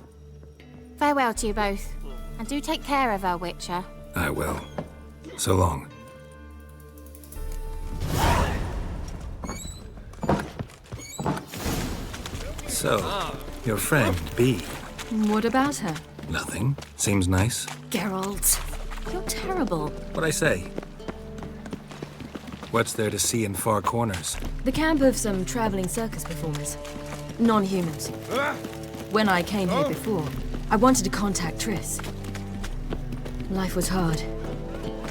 Farewell to you both. And do take care of her, Witcher. I will. So long. So, your friend, Bee. What about her? Nothing. Seems nice. Geralt, you're terrible. What'd I say? What's there to see in Far Corners? The camp of some traveling circus performers. Non-humans. When I came here before, I wanted to contact Triss. Life was hard.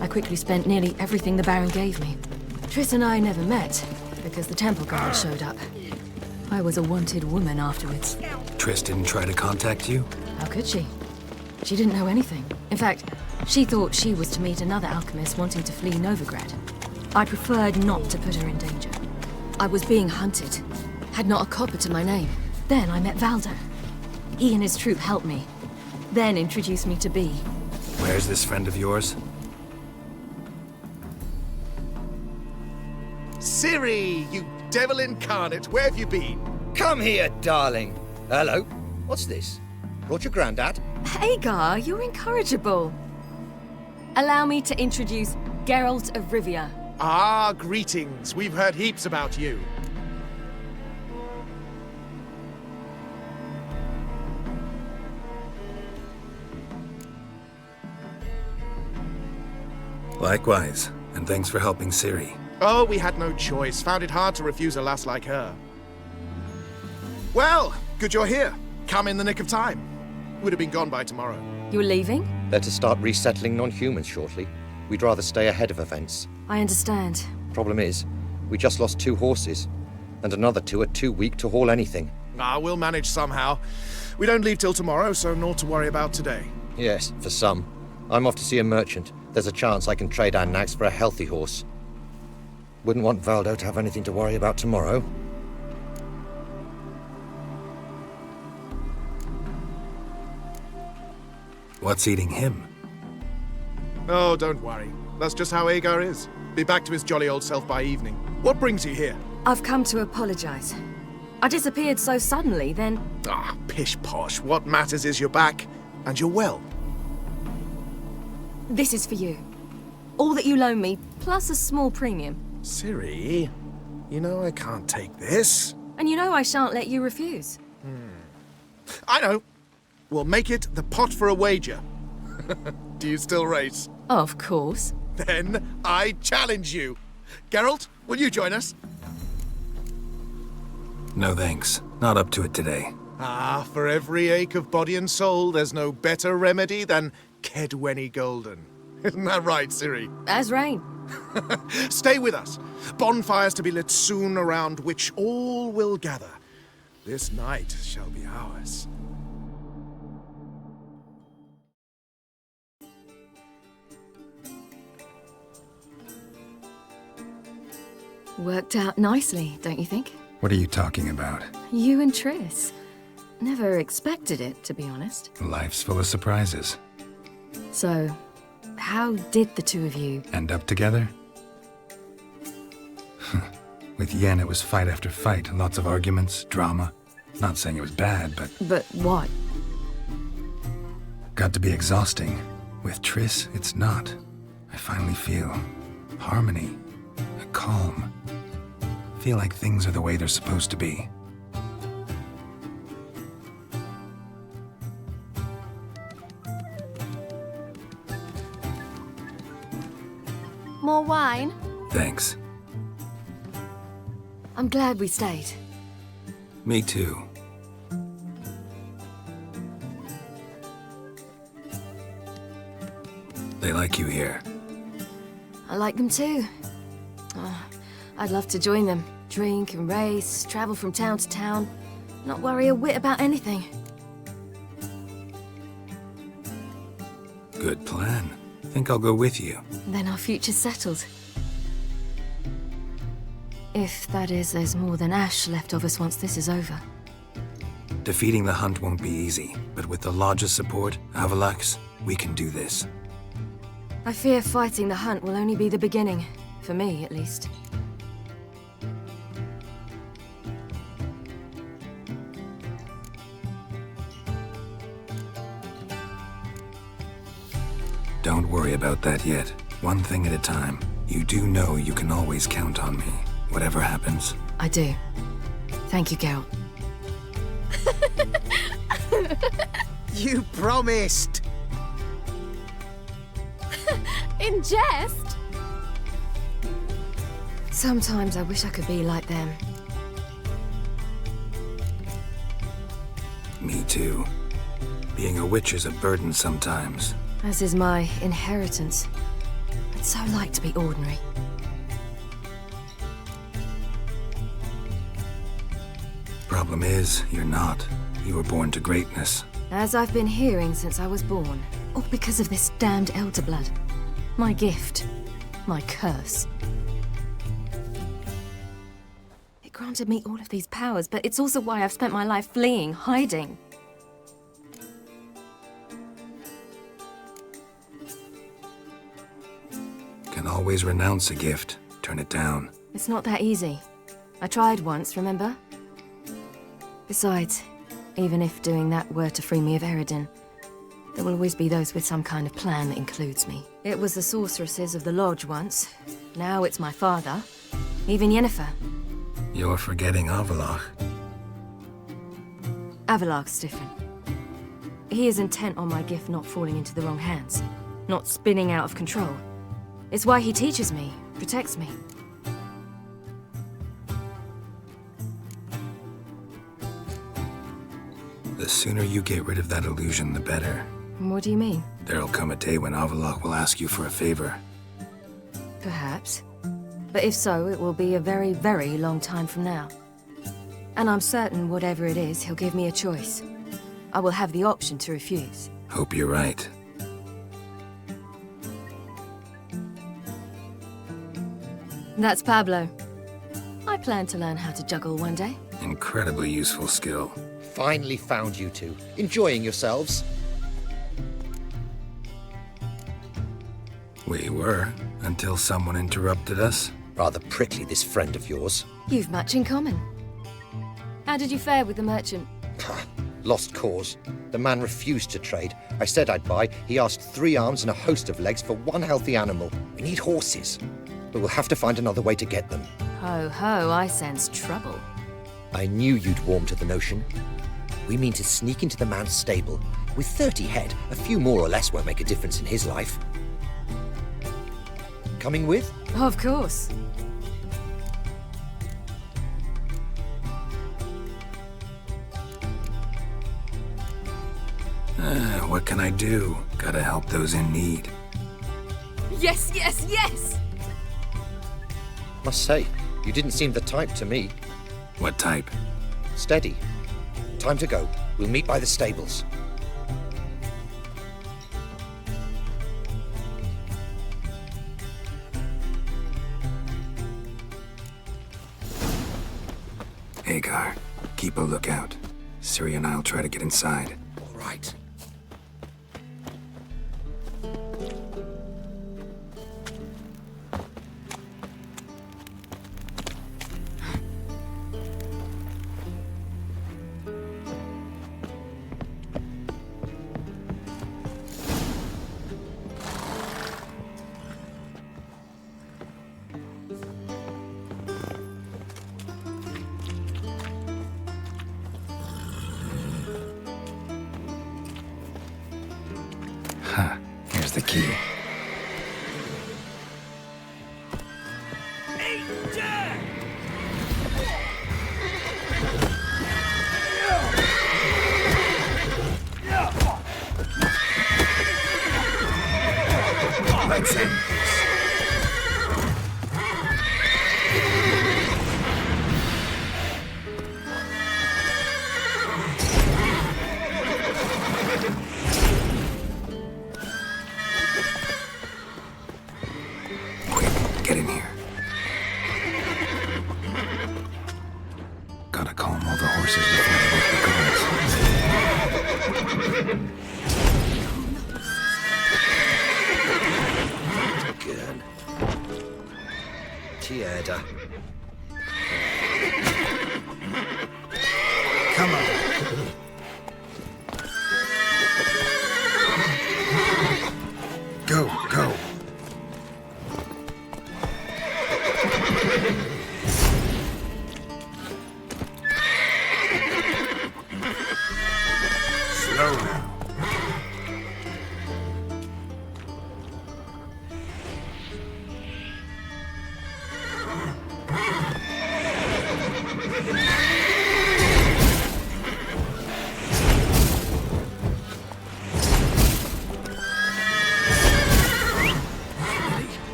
I quickly spent nearly everything the Baron gave me. Triss and I never met, because the temple guard showed up. I was a wanted woman afterwards. Triss didn't try to contact you? How could she? She didn't know anything. In fact, she thought she was to meet another alchemist wanting to flee Novigrad. I preferred not to put her in danger. I was being hunted. Had not a copper to my name. Then I met Valdo. He and his troop helped me. Then introduced me to Bee. Where's this friend of yours? Ciri, you devil incarnate, where have you been? Come here, darling. Hello. What's this? Brought your granddad? Hagar, you're incorrigible. Allow me to introduce Geralt of Rivia. Ah, greetings. We've heard heaps about you. Likewise, and thanks for helping Ciri. Oh, we had no choice. Found it hard to refuse a lass like her. Well, good you're here. Come in the nick of time. Would have been gone by tomorrow. You're leaving? They're to start resettling non-humans shortly. We'd rather stay ahead of events. I understand. Problem is, we just lost 2 horses, and another 2 are too weak to haul anything. Ah, we'll manage somehow. We don't leave till tomorrow, so naught to worry about today. Yes, for some. I'm off to see a merchant. There's a chance I can trade our nags for a healthy horse. Wouldn't want Valdo to have anything to worry about tomorrow. What's eating him? Oh, don't worry. That's just how Agar is. Be back to his jolly old self by evening. What brings you here? I've come to apologize. I disappeared so suddenly, then... Ah, pish-posh. What matters is you're back, and you're well. This is for you. All that you loan me, plus a small premium. Ciri, you know I can't take this. And you know I shan't let you refuse. I know. We'll make it the pot for a wager. Do you still race? Of course. Then I challenge you. Geralt, will you join us? No thanks. Not up to it today. Ah, for every ache of body and soul, there's no better remedy than Kedwenny Golden. Isn't that right, Ciri? As rain. Stay with us. Bonfires to be lit soon around which all will gather. This night shall be ours. Worked out nicely, don't you think? What are you talking about? You and Triss. Never expected it, to be honest. Life's full of surprises. So, how did the two of you... End up together? With Yen, it was fight after fight. Lots of arguments, drama. Not saying it was bad, but... But what? Got to be exhausting. With Triss, it's not. I finally feel harmony, a calm. Feel like things are the way they're supposed to be. More wine? Thanks. I'm glad we stayed. Me too. They like you here. I like them too. I'd love to join them. Drink and race, travel from town to town. Not worry a whit about anything. Good plan. Think I'll go with you. Then our future's settled. If, that is, there's more than ash left of us once this is over. Defeating the hunt won't be easy, but with the Lodge's support, Avalax, we can do this. I fear fighting the hunt will only be the beginning. For me, at least. Don't worry about that yet. One thing at a time. You do know you can always count on me, whatever happens. I do. Thank you, Geralt. You promised! In jest? Sometimes I wish I could be like them. Me too. Being a witch is a burden sometimes. As is my inheritance. I'd so like to be ordinary. Problem is, you're not. You were born to greatness. As I've been hearing since I was born. All because of this damned elder blood. My gift. My curse. It granted me all of these powers, but it's also why I've spent my life fleeing, hiding. Can always renounce a gift, turn it down. It's not that easy. I tried once, remember? Besides, even if doing that were to free me of Eredin, there will always be those with some kind of plan that includes me. It was the sorceresses of the Lodge once. Now it's my father. Even Yennefer. You're forgetting Avallac'h. Avallac'h's different. He is intent on my gift not falling into the wrong hands. Not spinning out of control. It's why he teaches me, protects me. The sooner you get rid of that illusion, the better. What do you mean? There'll come a day when Avallac'h will ask you for a favor. Perhaps. But if so, it will be a very, very long time from now. And I'm certain whatever it is, he'll give me a choice. I will have the option to refuse. Hope you're right. That's Pablo. I plan to learn how to juggle one day. Incredibly useful skill. Finally found you two. Enjoying yourselves? We were, until someone interrupted us. Rather prickly, this friend of yours. You've much in common. How did you fare with the merchant? Lost cause. The man refused to trade, I said I'd buy. He asked 3 arms and a host of legs for 1 healthy animal. We need horses, but we'll have to find another way to get them. Ho ho, I sense trouble. I knew you'd warm to the notion. We mean to sneak into the man's stable. With 30 head, a few more or less won't make a difference in his life. Coming with? Of course. What can I do? Gotta help those in need. Yes, yes, yes! Must say, you didn't seem the type to me. What type? Steady. Time to go. We'll meet by the stables. Hagar, keep a lookout. Ciri and I'll try to get inside. All right. Here's the key. Let's end this. Get in here. Gotta calm all the horses before they wake the guards. Good. Tierda. Come on. Go, go. Slow now.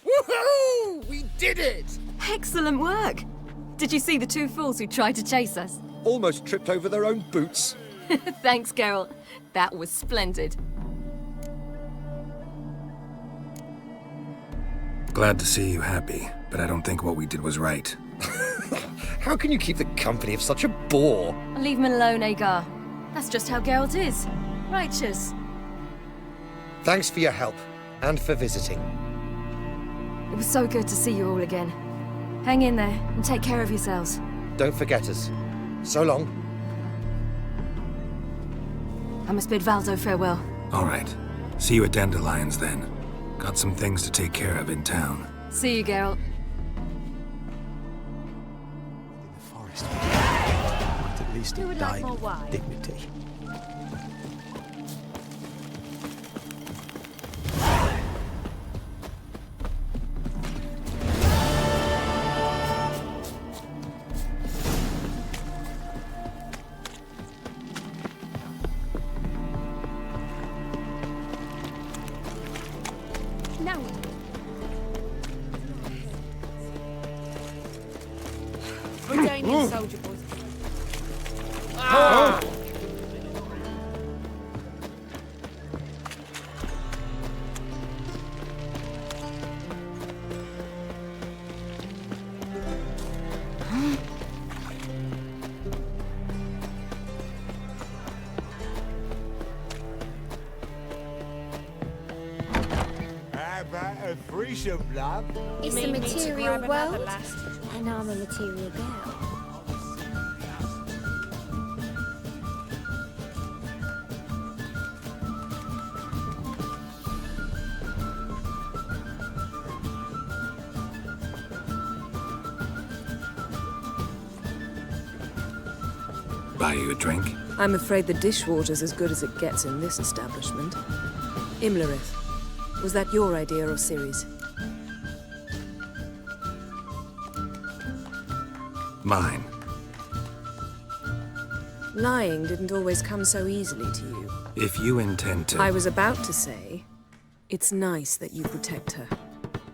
Woohoo! We did it! Excellent work! Did you see the 2 fools who tried to chase us? Almost tripped over their own boots. Thanks, Geralt. That was splendid. Glad to see you happy, but I don't think what we did was right. How can you keep the company of such a bore? Leave him alone, Agar. That's just how Geralt is. Righteous. Thanks for your help, and for visiting. It was so good to see you all again. Hang in there, and take care of yourselves. Don't forget us. So long. I must bid Valdo farewell. All right. See you at Dandelions, then. Got some things to take care of in town. See you, Geralt. The forest might at least have died with dignity. Now. Redanian soldier boys. Ah! threesome, love. It's a material world, and I'm a material girl. Buy you a drink? I'm afraid the dishwater's as good as it gets in this establishment. Limirth, was that your idea or Ciri's? Mine. Lying didn't always come so easily to you. If you intend to... I was about to say, it's nice that you protect her.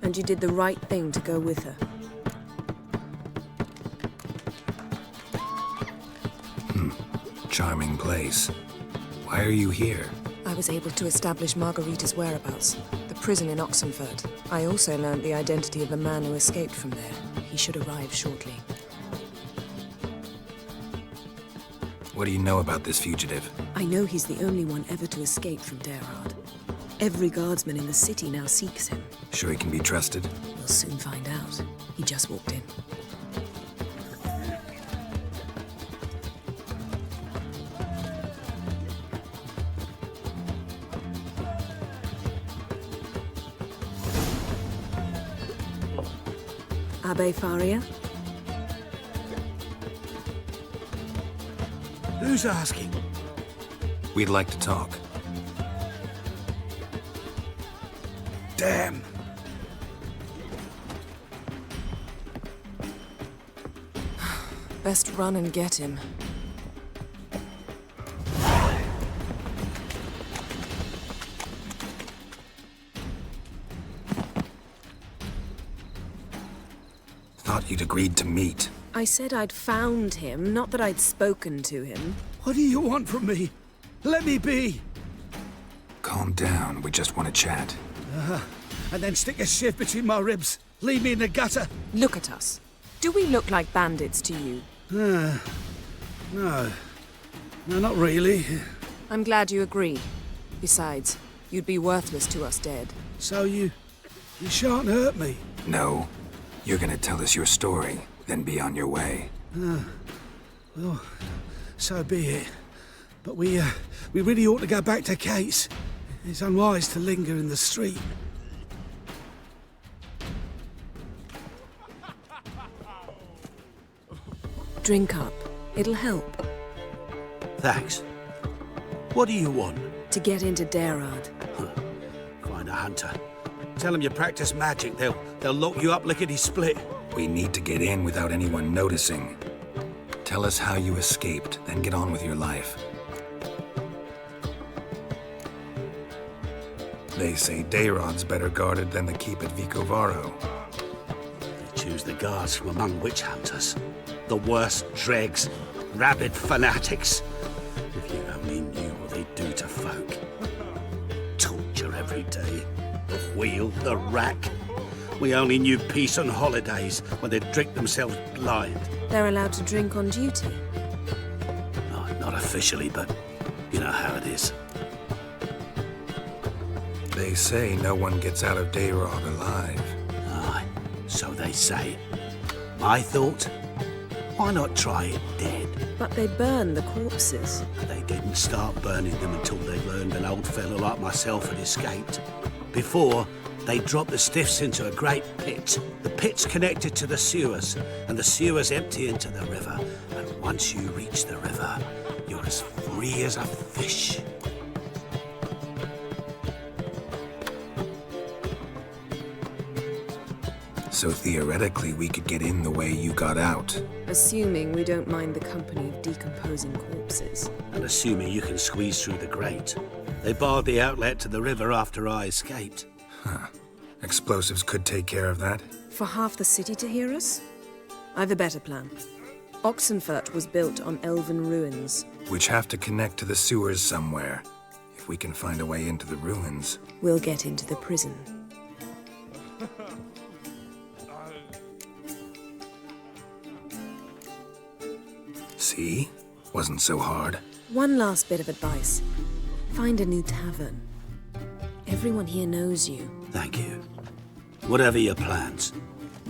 And you did the right thing to go with her. Charming place. Why are you here? I was able to establish Margarita's whereabouts, the prison in Oxenfurt. I also learned the identity of the man who escaped from there. He should arrive shortly. What do you know about this fugitive? I know he's the only one ever to escape from Geralt. Every guardsman in the city now seeks him. Sure he can be trusted? We'll soon find out. He just walked in. Abbe Faria? Who's asking? We'd like to talk. Damn. Best run and get him. Thought you'd agreed to meet. I said I'd found him, not that I'd spoken to him. What do you want from me? Let me be. Calm down, we just want to chat. And then stick a sieve between my ribs. Leave me in the gutter. Look at us. Do we look like bandits to you? No. No, not really. I'm glad you agree. Besides, you'd be worthless to us dead. So you shan't hurt me? No. You're gonna tell us your story, then be on your way. Well, so be it. But we really ought to go back to Kate's. It's unwise to linger in the street. Drink up. It'll help. Thanks. What do you want? To get into Geralt. Find a hunter. Tell them you practice magic. They'll lock you up lickety-split. We need to get in without anyone noticing. Tell us how you escaped, then get on with your life. They say Dayrod's better guarded than the keep at Vicovaro. They choose the guards from among witch hunters. The worst dregs, rabid fanatics. If you only knew what they do to folk. Torture every day. The wheel, the rack. We only knew peace on holidays when they'd drink themselves blind. They're allowed to drink on duty? No, not officially, but you know how it is. They say no one gets out of Dayrod alive. Aye, so they say. My thought? Why not try it dead? But they burn the corpses. They didn't start burning them until they learned an old fellow like myself had escaped. Before, they dropped the stiffs into a great pit. The pit's connected to the sewers, and the sewers empty into the river. And once you reach the river, you're as free as a fish. So theoretically, we could get in the way you got out. Assuming we don't mind the company of decomposing corpses. And assuming you can squeeze through the grate. They barred the outlet to the river after I escaped. Huh. Explosives could take care of that. For half the city to hear us? I've a better plan. Oxenfurt was built on elven ruins. Which have to connect to the sewers somewhere. If we can find a way into the ruins. We'll get into the prison. See? Wasn't so hard. One last bit of advice. Find a new tavern. Everyone here knows you. Thank you. Whatever your plans,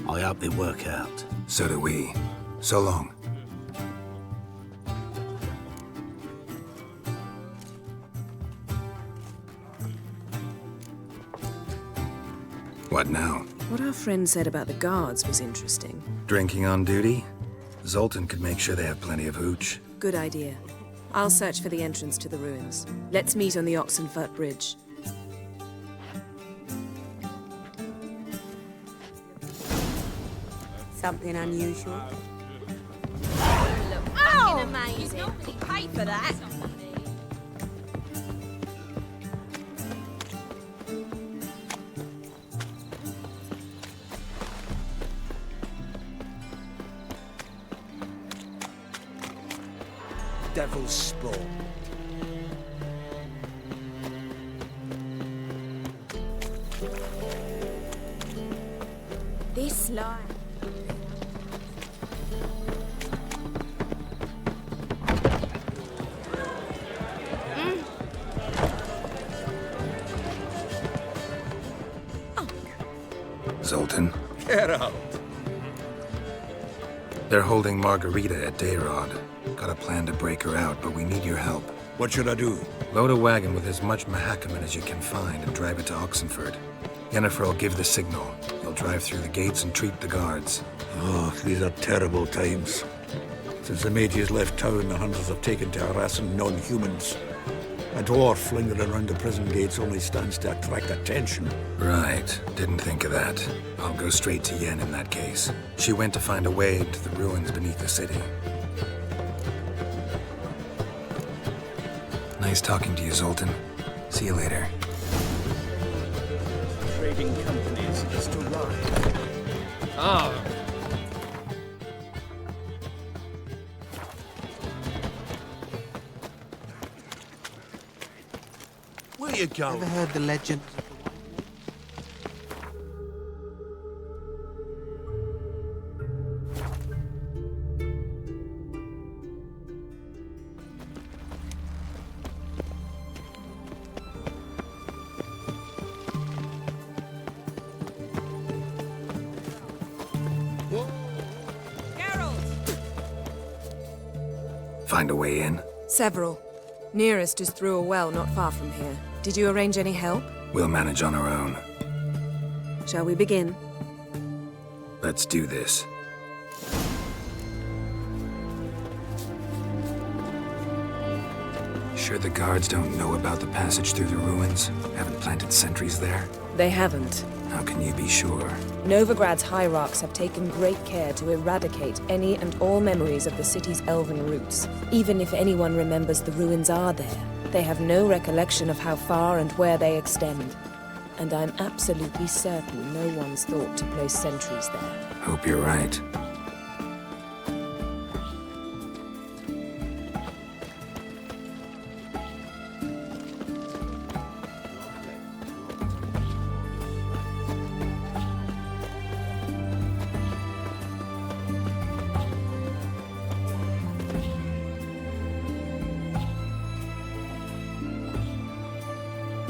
I hope they work out. So do we. So long. What now? What our friend said about the guards was interesting. Drinking on duty? Zoltan could make sure they have plenty of hooch. Good idea. I'll search for the entrance to the ruins. Let's meet on the Oxenfurt Bridge. Something unusual? Oh! Amazing. Nobody paid for that. Devil's spawn. This line. Zoltan? Geralt! They're holding Margarita at Dayrod. Got a plan to break her out, but we need your help. What should I do? Load a wagon with as much Mahakaman as you can find and drive it to Oxenfurt. Yennefer will give the signal. You'll drive through the gates and treat the guards. Oh, these are terrible times. Since the mages left town, the hunters have taken to harassing non-humans. A dwarf lingering around the prison gates only stands to attract attention. Right. Didn't think of that. I'll go straight to Yen in that case. She went to find a way into the ruins beneath the city. Nice talking to you, Zoltan. See you later. Trading companies just arrived. Ah. Where you going? Ever heard the legend? Find a way in? Several. Nearest is through a well not far from here. Did you arrange any help? We'll manage on our own. Shall we begin? Let's do this. Sure the guards don't know about the passage through the ruins? Haven't planted sentries there? They haven't. How can you be sure? Novigrad's hierarchs have taken great care to eradicate any and all memories of the city's elven roots. Even if anyone remembers the ruins are there, they have no recollection of how far and where they extend. And I'm absolutely certain no one's thought to place sentries there. Hope you're right.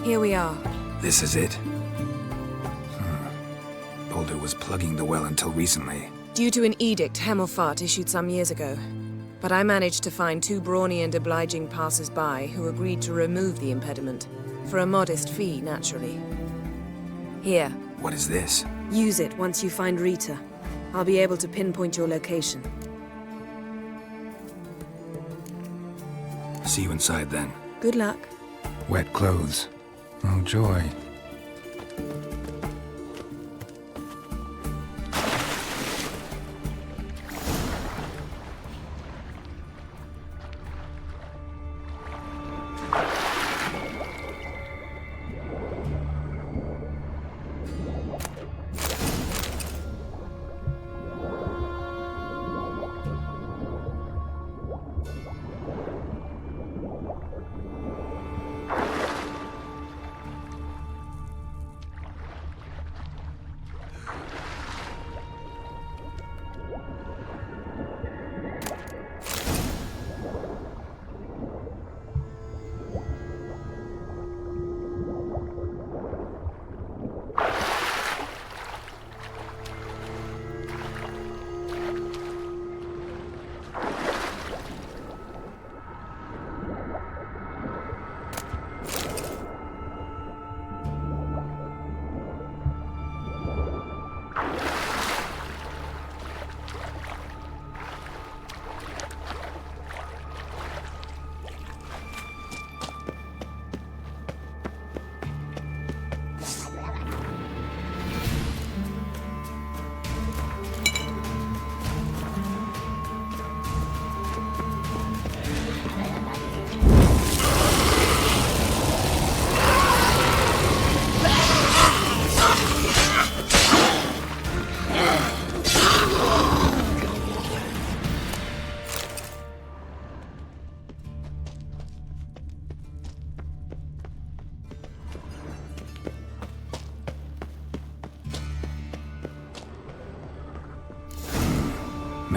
Here we are. This is it? Boulder was plugging the well until recently. Due to an edict Hemelfart issued some years ago. But I managed to find two brawny and obliging passers-by who agreed to remove the impediment. For a modest fee, naturally. Here. What is this? Use it once you find Rita. I'll be able to pinpoint your location. See you inside then. Good luck. Wet clothes. Oh, joy.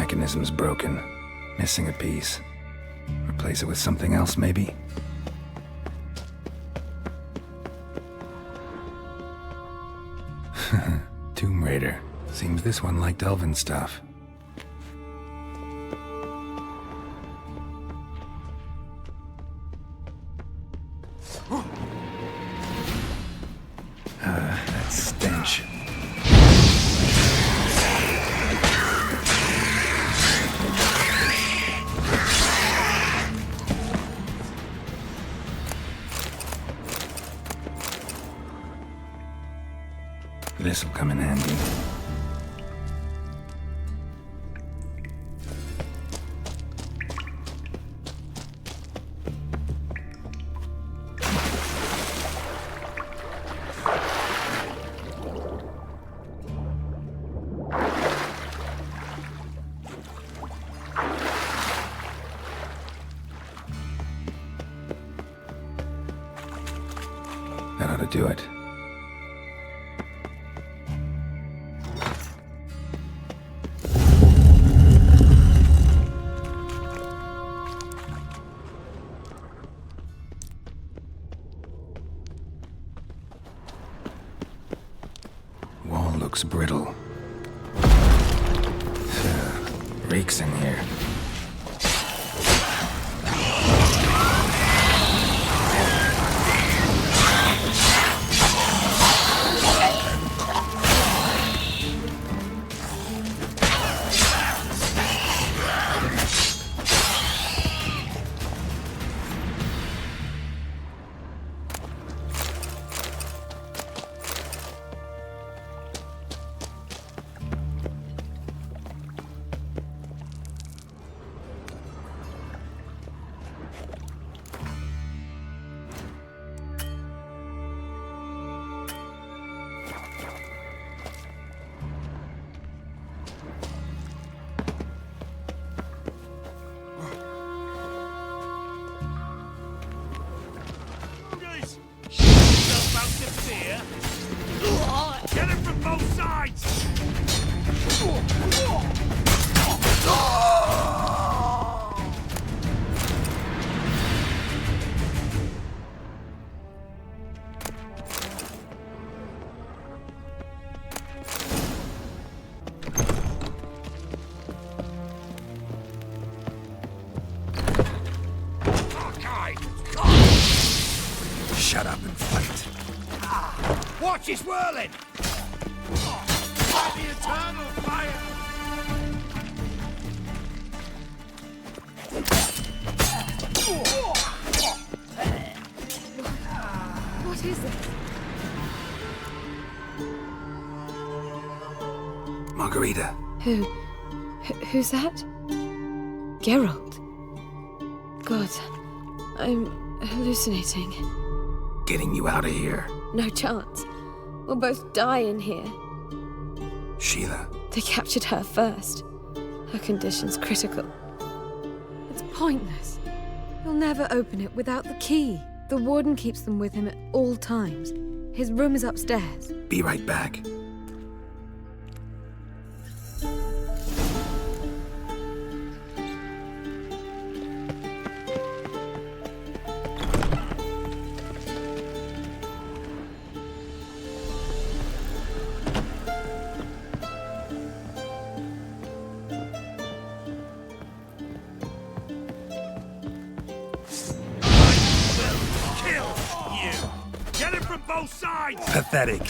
mechanism's broken. Missing a piece. Replace it with something else, maybe? Tomb Raider. Seems this one liked elven stuff. That stench. This'll come in handy. That ought to do it. Wall looks brittle. Reeks in here. Get him from both sides! Shut up and fight. Watch his whirling! By the eternal fire! What is it? Margarita. Who's that? Geralt. God, I'm hallucinating. Getting you out of here. No chance. We'll both die in here. Sheila. They captured her first. Her condition's critical. It's pointless. He'll never open it without the key. The warden keeps them with him at all times. His room is upstairs. Be right back. Both sides! Pathetic.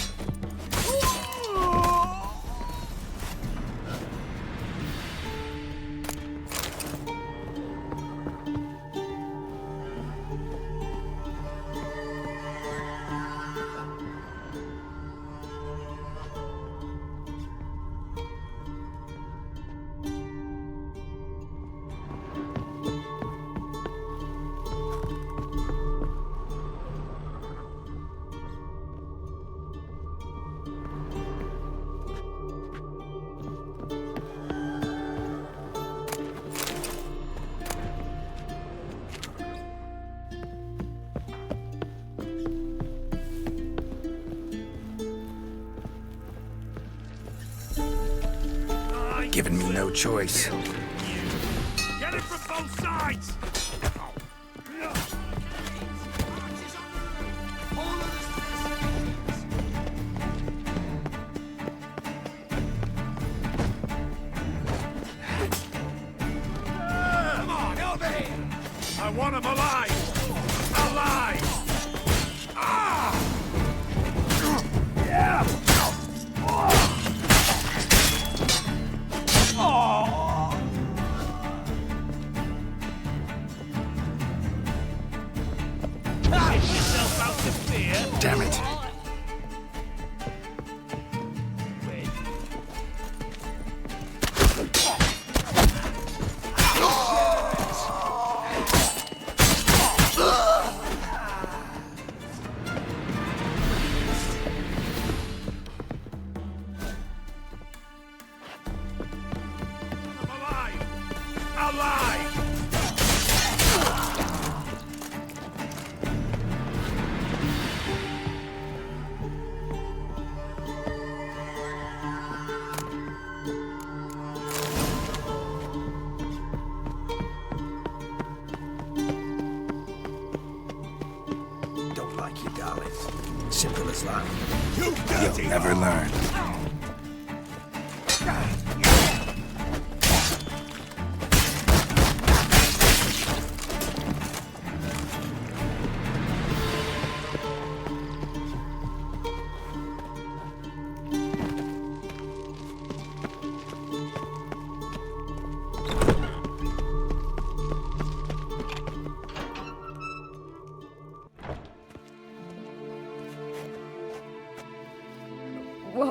given me no choice. Get it from both sides! Come on, over here! I want him alive! Alive! Ah! Yeah! Get yourself out to fear! Damn it. Simple as that. You'll never learn.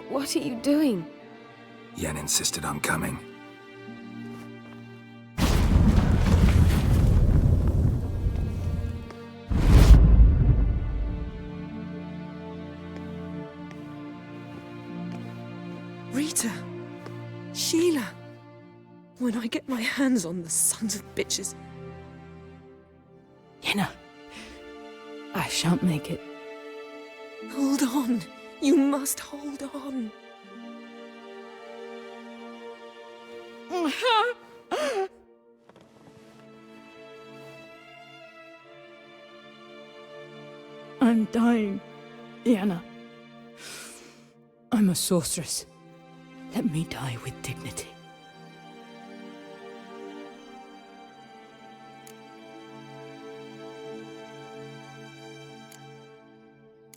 What are you doing? Yen insisted on coming. Rita! Sheila! When I get my hands on the sons of bitches... Yenna, I shan't make it. Hold on! You must hold on! I'm dying, Yenna. I'm a sorceress. Let me die with dignity.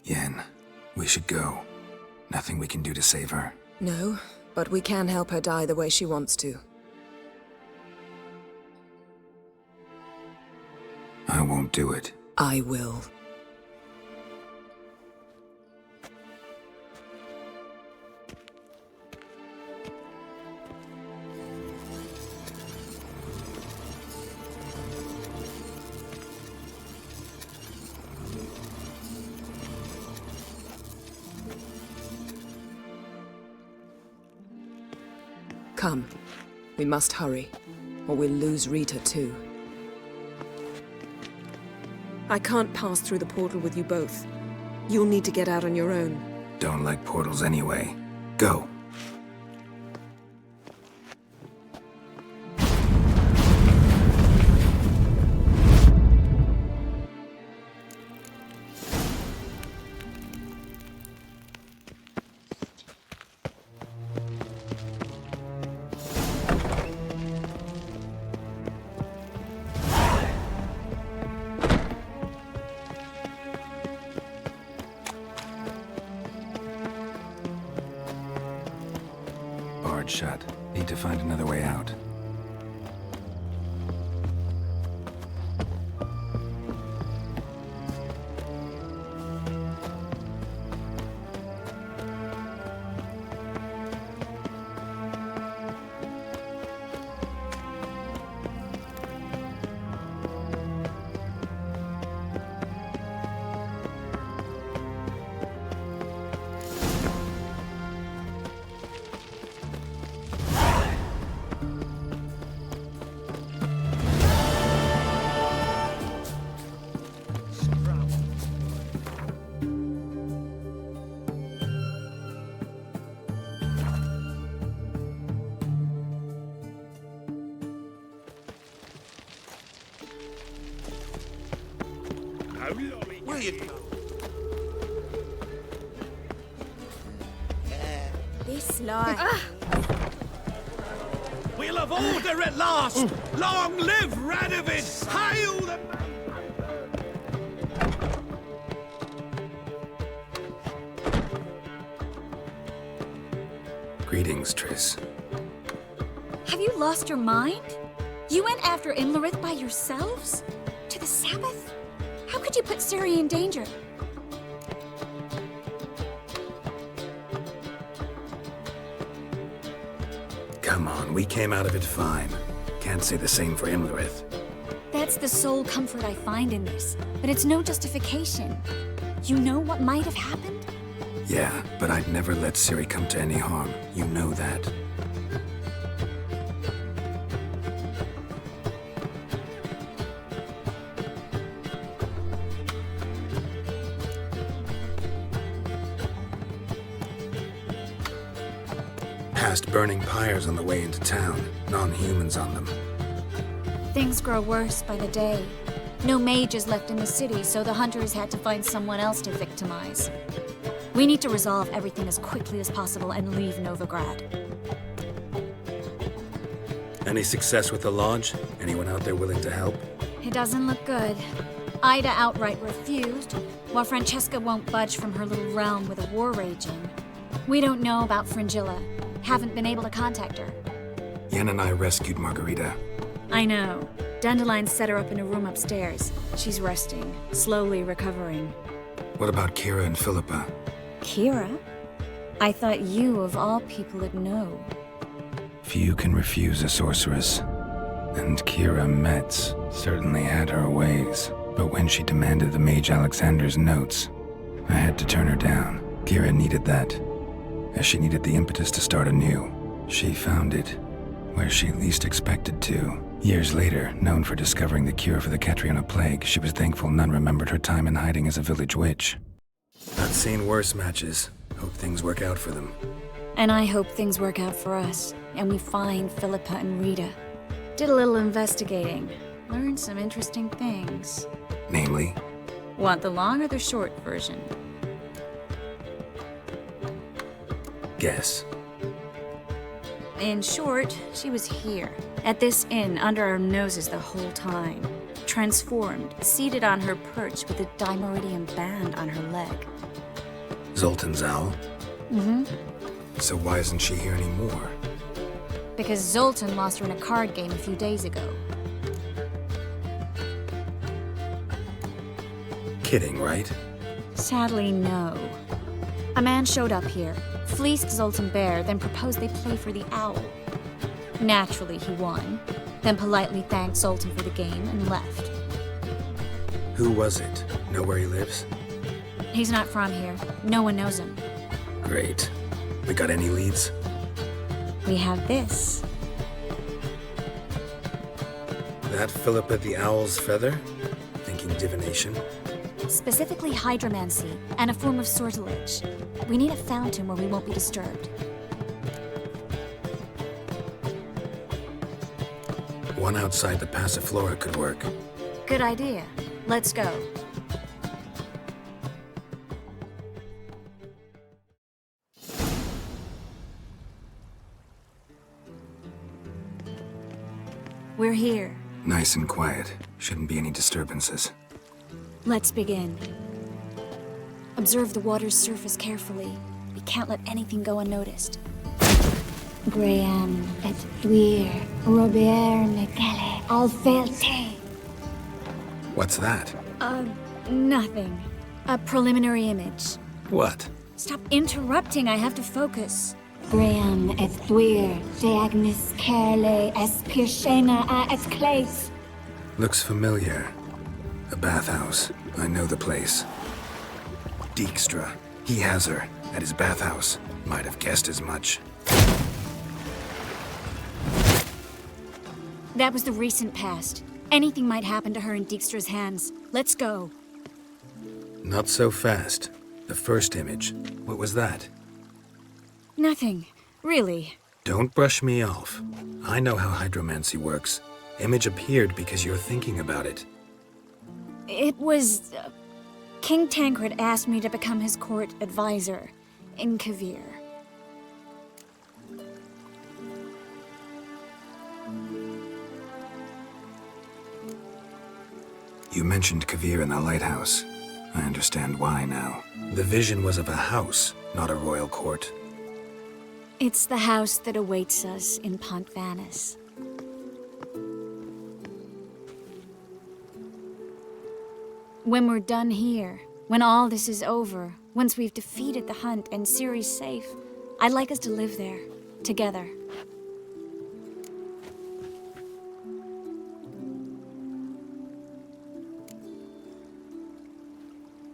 Yen, we should go. Nothing we can do to save her. No, but we can help her die the way she wants to. I won't do it. I will. Come. We must hurry, or we'll lose Rita too. I can't pass through the portal with you both. You'll need to get out on your own. Don't like portals anyway. Go. Shut. Need to find another way out. Will you go? This lie. We'll have order at last! Long live Radovid! Hail the... Greetings, Triss. Have you lost your mind? You went after Limirth by yourselves? To the Sabbath? How could you put Ciri in danger? Come on, we came out of it fine. Can't say the same for Limirth. That's the sole comfort I find in this, but it's no justification. You know what might have happened? Yeah, but I'd never let Ciri come to any harm. You know that. Past burning pyres on the way into town, non-humans on them. Things grow worse by the day. No mages left in the city, so the hunters had to find someone else to victimize. We need to resolve everything as quickly as possible and leave Novigrad. Any success with the lodge? Anyone out there willing to help? It doesn't look good. Ida outright refused, while Francesca won't budge from her little realm with a war raging. We don't know about Fringilla. Haven't been able to contact her. Yen and I rescued Margarita. I know. Dandelion set her up in a room upstairs. She's resting, slowly recovering. What about Kira and Philippa? Kira? I thought you, of all people, would know. Few can refuse a sorceress. And Kira Metz certainly had her ways. But when she demanded the Mage Alexander's notes, I had to turn her down. Kira needed that, as she needed the impetus to start anew. She found it where she least expected to. Years later, known for discovering the cure for the Catriona plague, she was thankful none remembered her time in hiding as a village witch. I've seen worse matches. Hope things work out for them. And I hope things work out for us, and we find Philippa and Rita. Did a little investigating. Learned some interesting things. Namely? Want the long or the short version? Guess. In short, she was here, at this inn, under our noses the whole time. Transformed, seated on her perch with a dimeridium band on her leg. Zoltan's owl? Mm-hmm. So why isn't she here anymore? Because Zoltan lost her in a card game a few days ago. Kidding, right? Sadly, no. A man showed up here, fleeced Zoltan bare, then proposed they play for the owl. Naturally, he won, then politely thanked Zoltan for the game and left. Who was it? Know where he lives? He's not from here. No one knows him. Great. We got any leads? We have this. That Philippa the Owl's feather? Thinking divination? Specifically hydromancy, and a form of sortilege. We need a fountain where we won't be disturbed. One outside the Passiflora could work. Good idea. Let's go. We're here. Nice and quiet. Shouldn't be any disturbances. Let's begin. Observe the water's surface carefully. We can't let anything go unnoticed. Graham et Thuir, Robert Mekele, Alfelte. What's that? Nothing. A preliminary image. What? Stop interrupting, I have to focus. Graham et Thuir, Deagnis Kerle, Espirshena a et Clace. Looks familiar. A bathhouse. I know the place. Dijkstra. He has her. At his bathhouse. Might have guessed as much. That was the recent past. Anything might happen to her in Dijkstra's hands. Let's go. Not so fast. The first image. What was that? Nothing. Really. Don't brush me off. I know how hydromancy works. Image appeared because you're thinking about it. It was... King Tancred asked me to become his court advisor in Kavir. You mentioned Kavir in the lighthouse. I understand why now. The vision was of a house, not a royal court. It's the house that awaits us in Pont Vanis. When we're done here, when all this is over, once we've defeated the hunt and Ciri's safe, I'd like us to live there, together.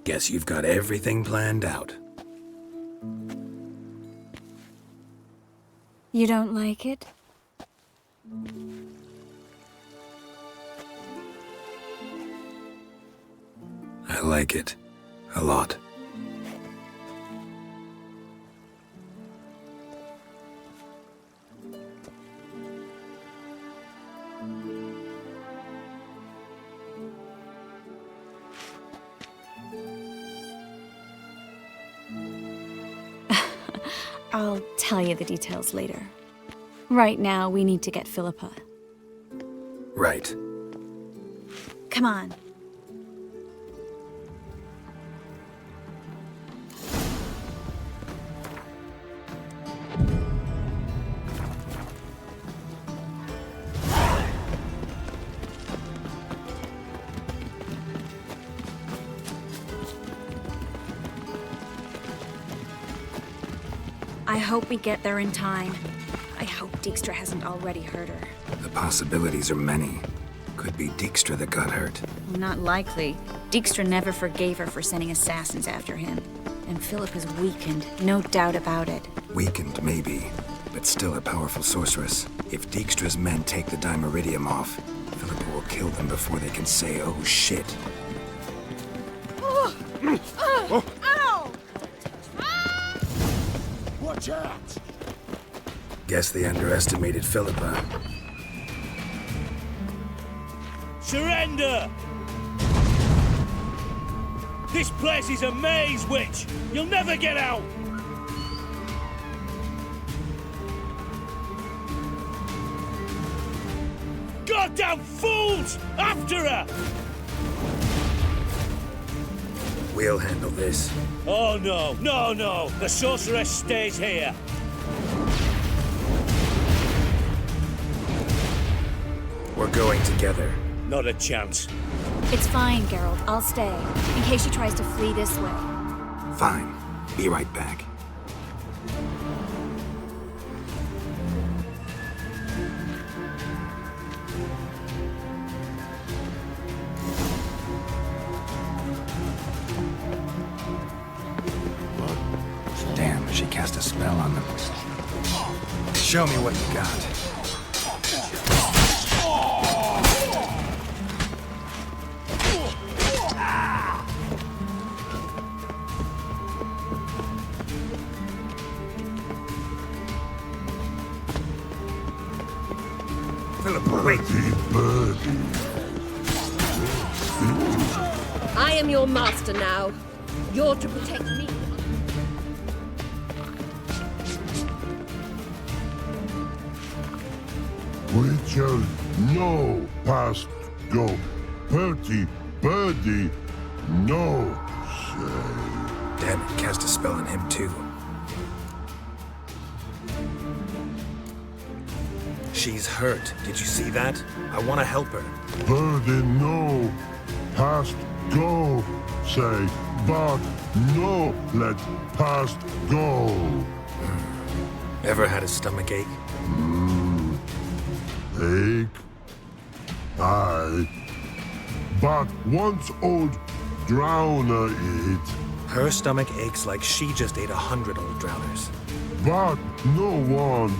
Guess you've got everything planned out. You don't like it? I like it. A lot. I'll tell you the details later. Right now, we need to get Philippa. Right. Come on. I hope we get there in time. I hope Dijkstra hasn't already hurt her. The possibilities are many. Could be Dijkstra that got hurt. Not likely. Dijkstra never forgave her for sending assassins after him. And Philip is weakened, no doubt about it. Weakened, maybe, but still a powerful sorceress. If Dijkstra's men take the Dimeridium off, Philippa will kill them before they can say, oh shit. Oh. Ow! Watch out! Guess they underestimated Philippa. Surrender! This place is a maze, witch! You'll never get out! Goddamn fools! After her! We'll handle this. Oh no, no, no! The sorceress stays here! We're going together. Not a chance. It's fine, Geralt. I'll stay, in case she tries to flee this way. Fine. Be right back. Damn, she cast a spell on them. Show me what you got. I am your master now. You're to protect me. Witcher, no past go. Bertie, birdie, no say. Damn it, cast a spell on him too. She's hurt. Did you see that? I want to help her. Birdie, no past go. Say, but no let past go. Ever had a stomach ache? Ache? Aye. But once old drowner eat. Her stomach aches like she just ate 100 old drowners. But no want.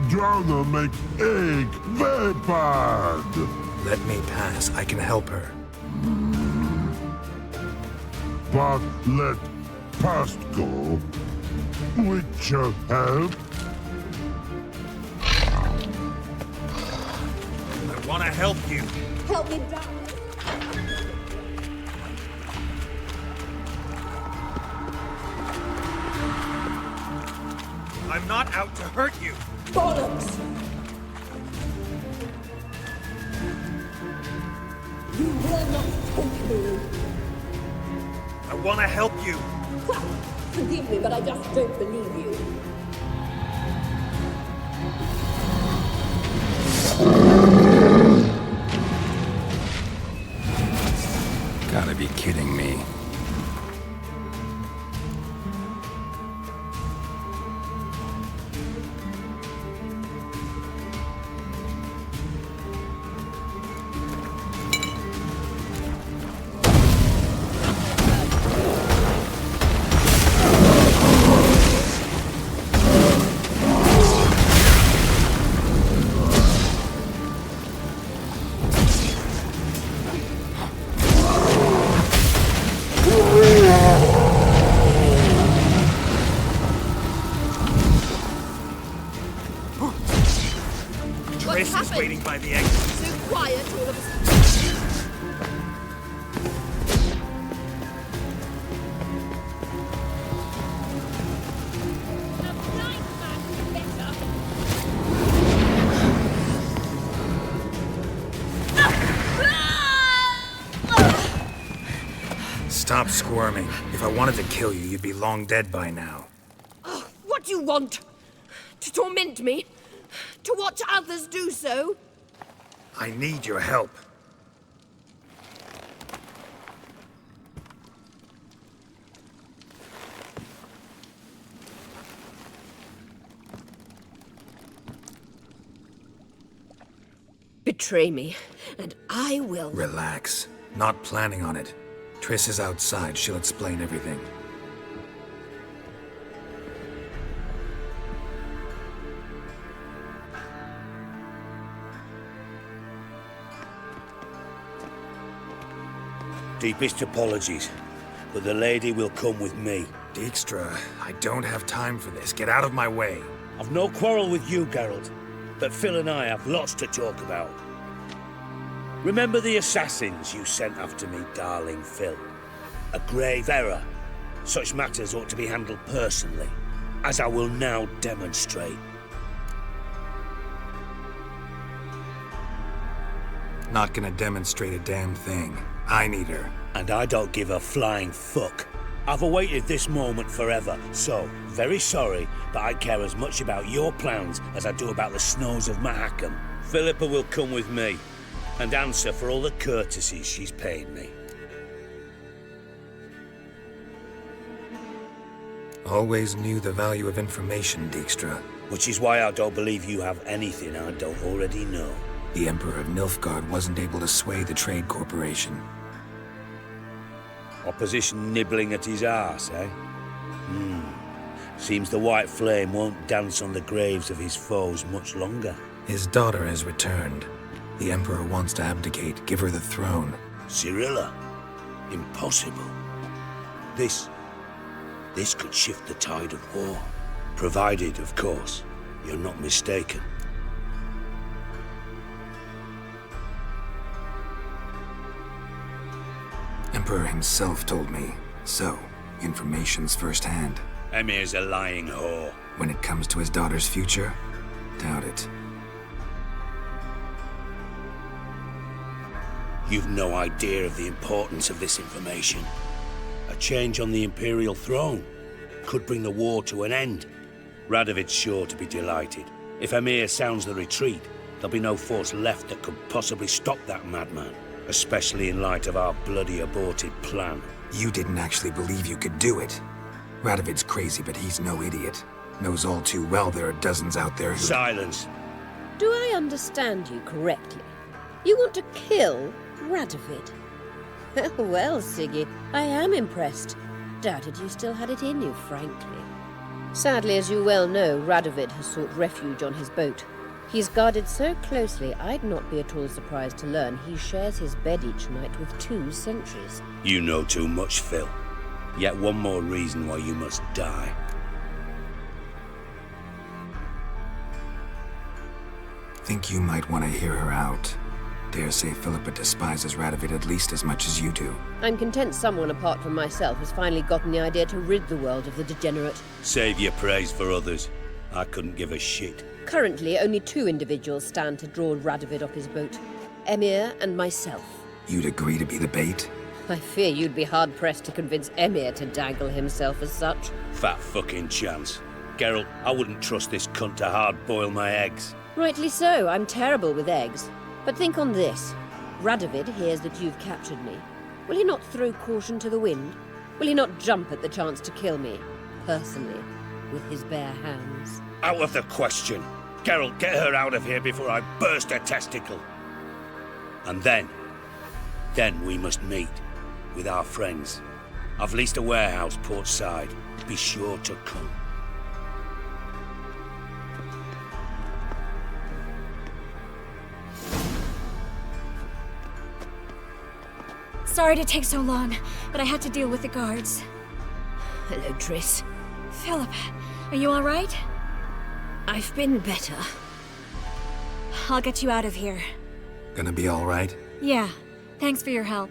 Drowner make ache very bad. Let me pass. I can help her. But let past go. Witcher help. I want to help you. Help me die. talking to? I want to help you. Well, forgive me, but I just don't believe you. Gotta be kidding me. Trace is waiting by the exit. So quiet all of a sudden. Stop squirming. If I wanted to kill you, you'd be long dead by now. Oh, what do you want? To torment me? To watch others do so? I need your help. Betray me, and I will. Relax. Not planning on it. Triss is outside. She'll explain everything. Deepest apologies, but the lady will come with me. Dijkstra, I don't have time for this. Get out of my way. I've no quarrel with you, Geralt, but Phil and I have lots to talk about. Remember the assassins you sent after me, darling Phil? A grave error. Such matters ought to be handled personally, as I will now demonstrate. Not gonna demonstrate a damn thing. I need her. And I don't give a flying fuck. I've awaited this moment forever, so, very sorry, but I care as much about your plans as I do about the snows of Mahakam. Philippa will come with me, and answer for all the courtesies she's paid me. Always knew the value of information, Dijkstra. Which is why I don't believe you have anything I don't already know. The Emperor of Nilfgaard wasn't able to sway the Trade Corporation. Opposition nibbling at his arse, eh? Seems the White Flame won't dance on the graves of his foes much longer. His daughter has returned. The Emperor wants to abdicate, give her the throne. Cyrilla? Impossible. This could shift the tide of war. Provided, of course, you're not mistaken. Emperor himself told me. So, information's firsthand. Emir's a lying whore. When it comes to his daughter's future, doubt it. You've no idea of the importance of this information. A change on the Imperial throne could bring the war to an end. Radovid's sure to be delighted. If Emir sounds the retreat, there'll be no force left that could possibly stop that madman. Especially in light of our bloody aborted plan. You didn't actually believe you could do it. Radovid's crazy, but he's no idiot. Knows all too well there are dozens out there who— Silence! Do I understand you correctly? You want to kill Radovid? Well, Siggy, I am impressed. Doubted you still had it in you, frankly. Sadly, as you well know, Radovid has sought refuge on his boat. He's guarded so closely, I'd not be at all surprised to learn he shares his bed each night with 2 sentries. You know too much, Phil. Yet one more reason why you must die. Think you might want to hear her out. Dare say Philippa despises Radovid at least as much as you do. I'm content someone apart from myself has finally gotten the idea to rid the world of the degenerate. Save your praise for others. I couldn't give a shit. Currently, only 2 individuals stand to draw Radovid off his boat. Emir and myself. You'd agree to be the bait? I fear you'd be hard-pressed to convince Emir to dangle himself as such. Fat fucking chance. Geralt, I wouldn't trust this cunt to hard-boil my eggs. Rightly so, I'm terrible with eggs. But think on this. Radovid hears that you've captured me. Will he not throw caution to the wind? Will he not jump at the chance to kill me, personally, with his bare hands? Out of the question. Geralt, get her out of here before I burst her testicle. And then we must meet with our friends. I've leased a warehouse port side. Be sure to come. Sorry to take so long, but I had to deal with the guards. Hello, Triss. Philip, are you all right? I've been better. I'll get you out of here. Gonna be all right? Yeah, thanks for your help.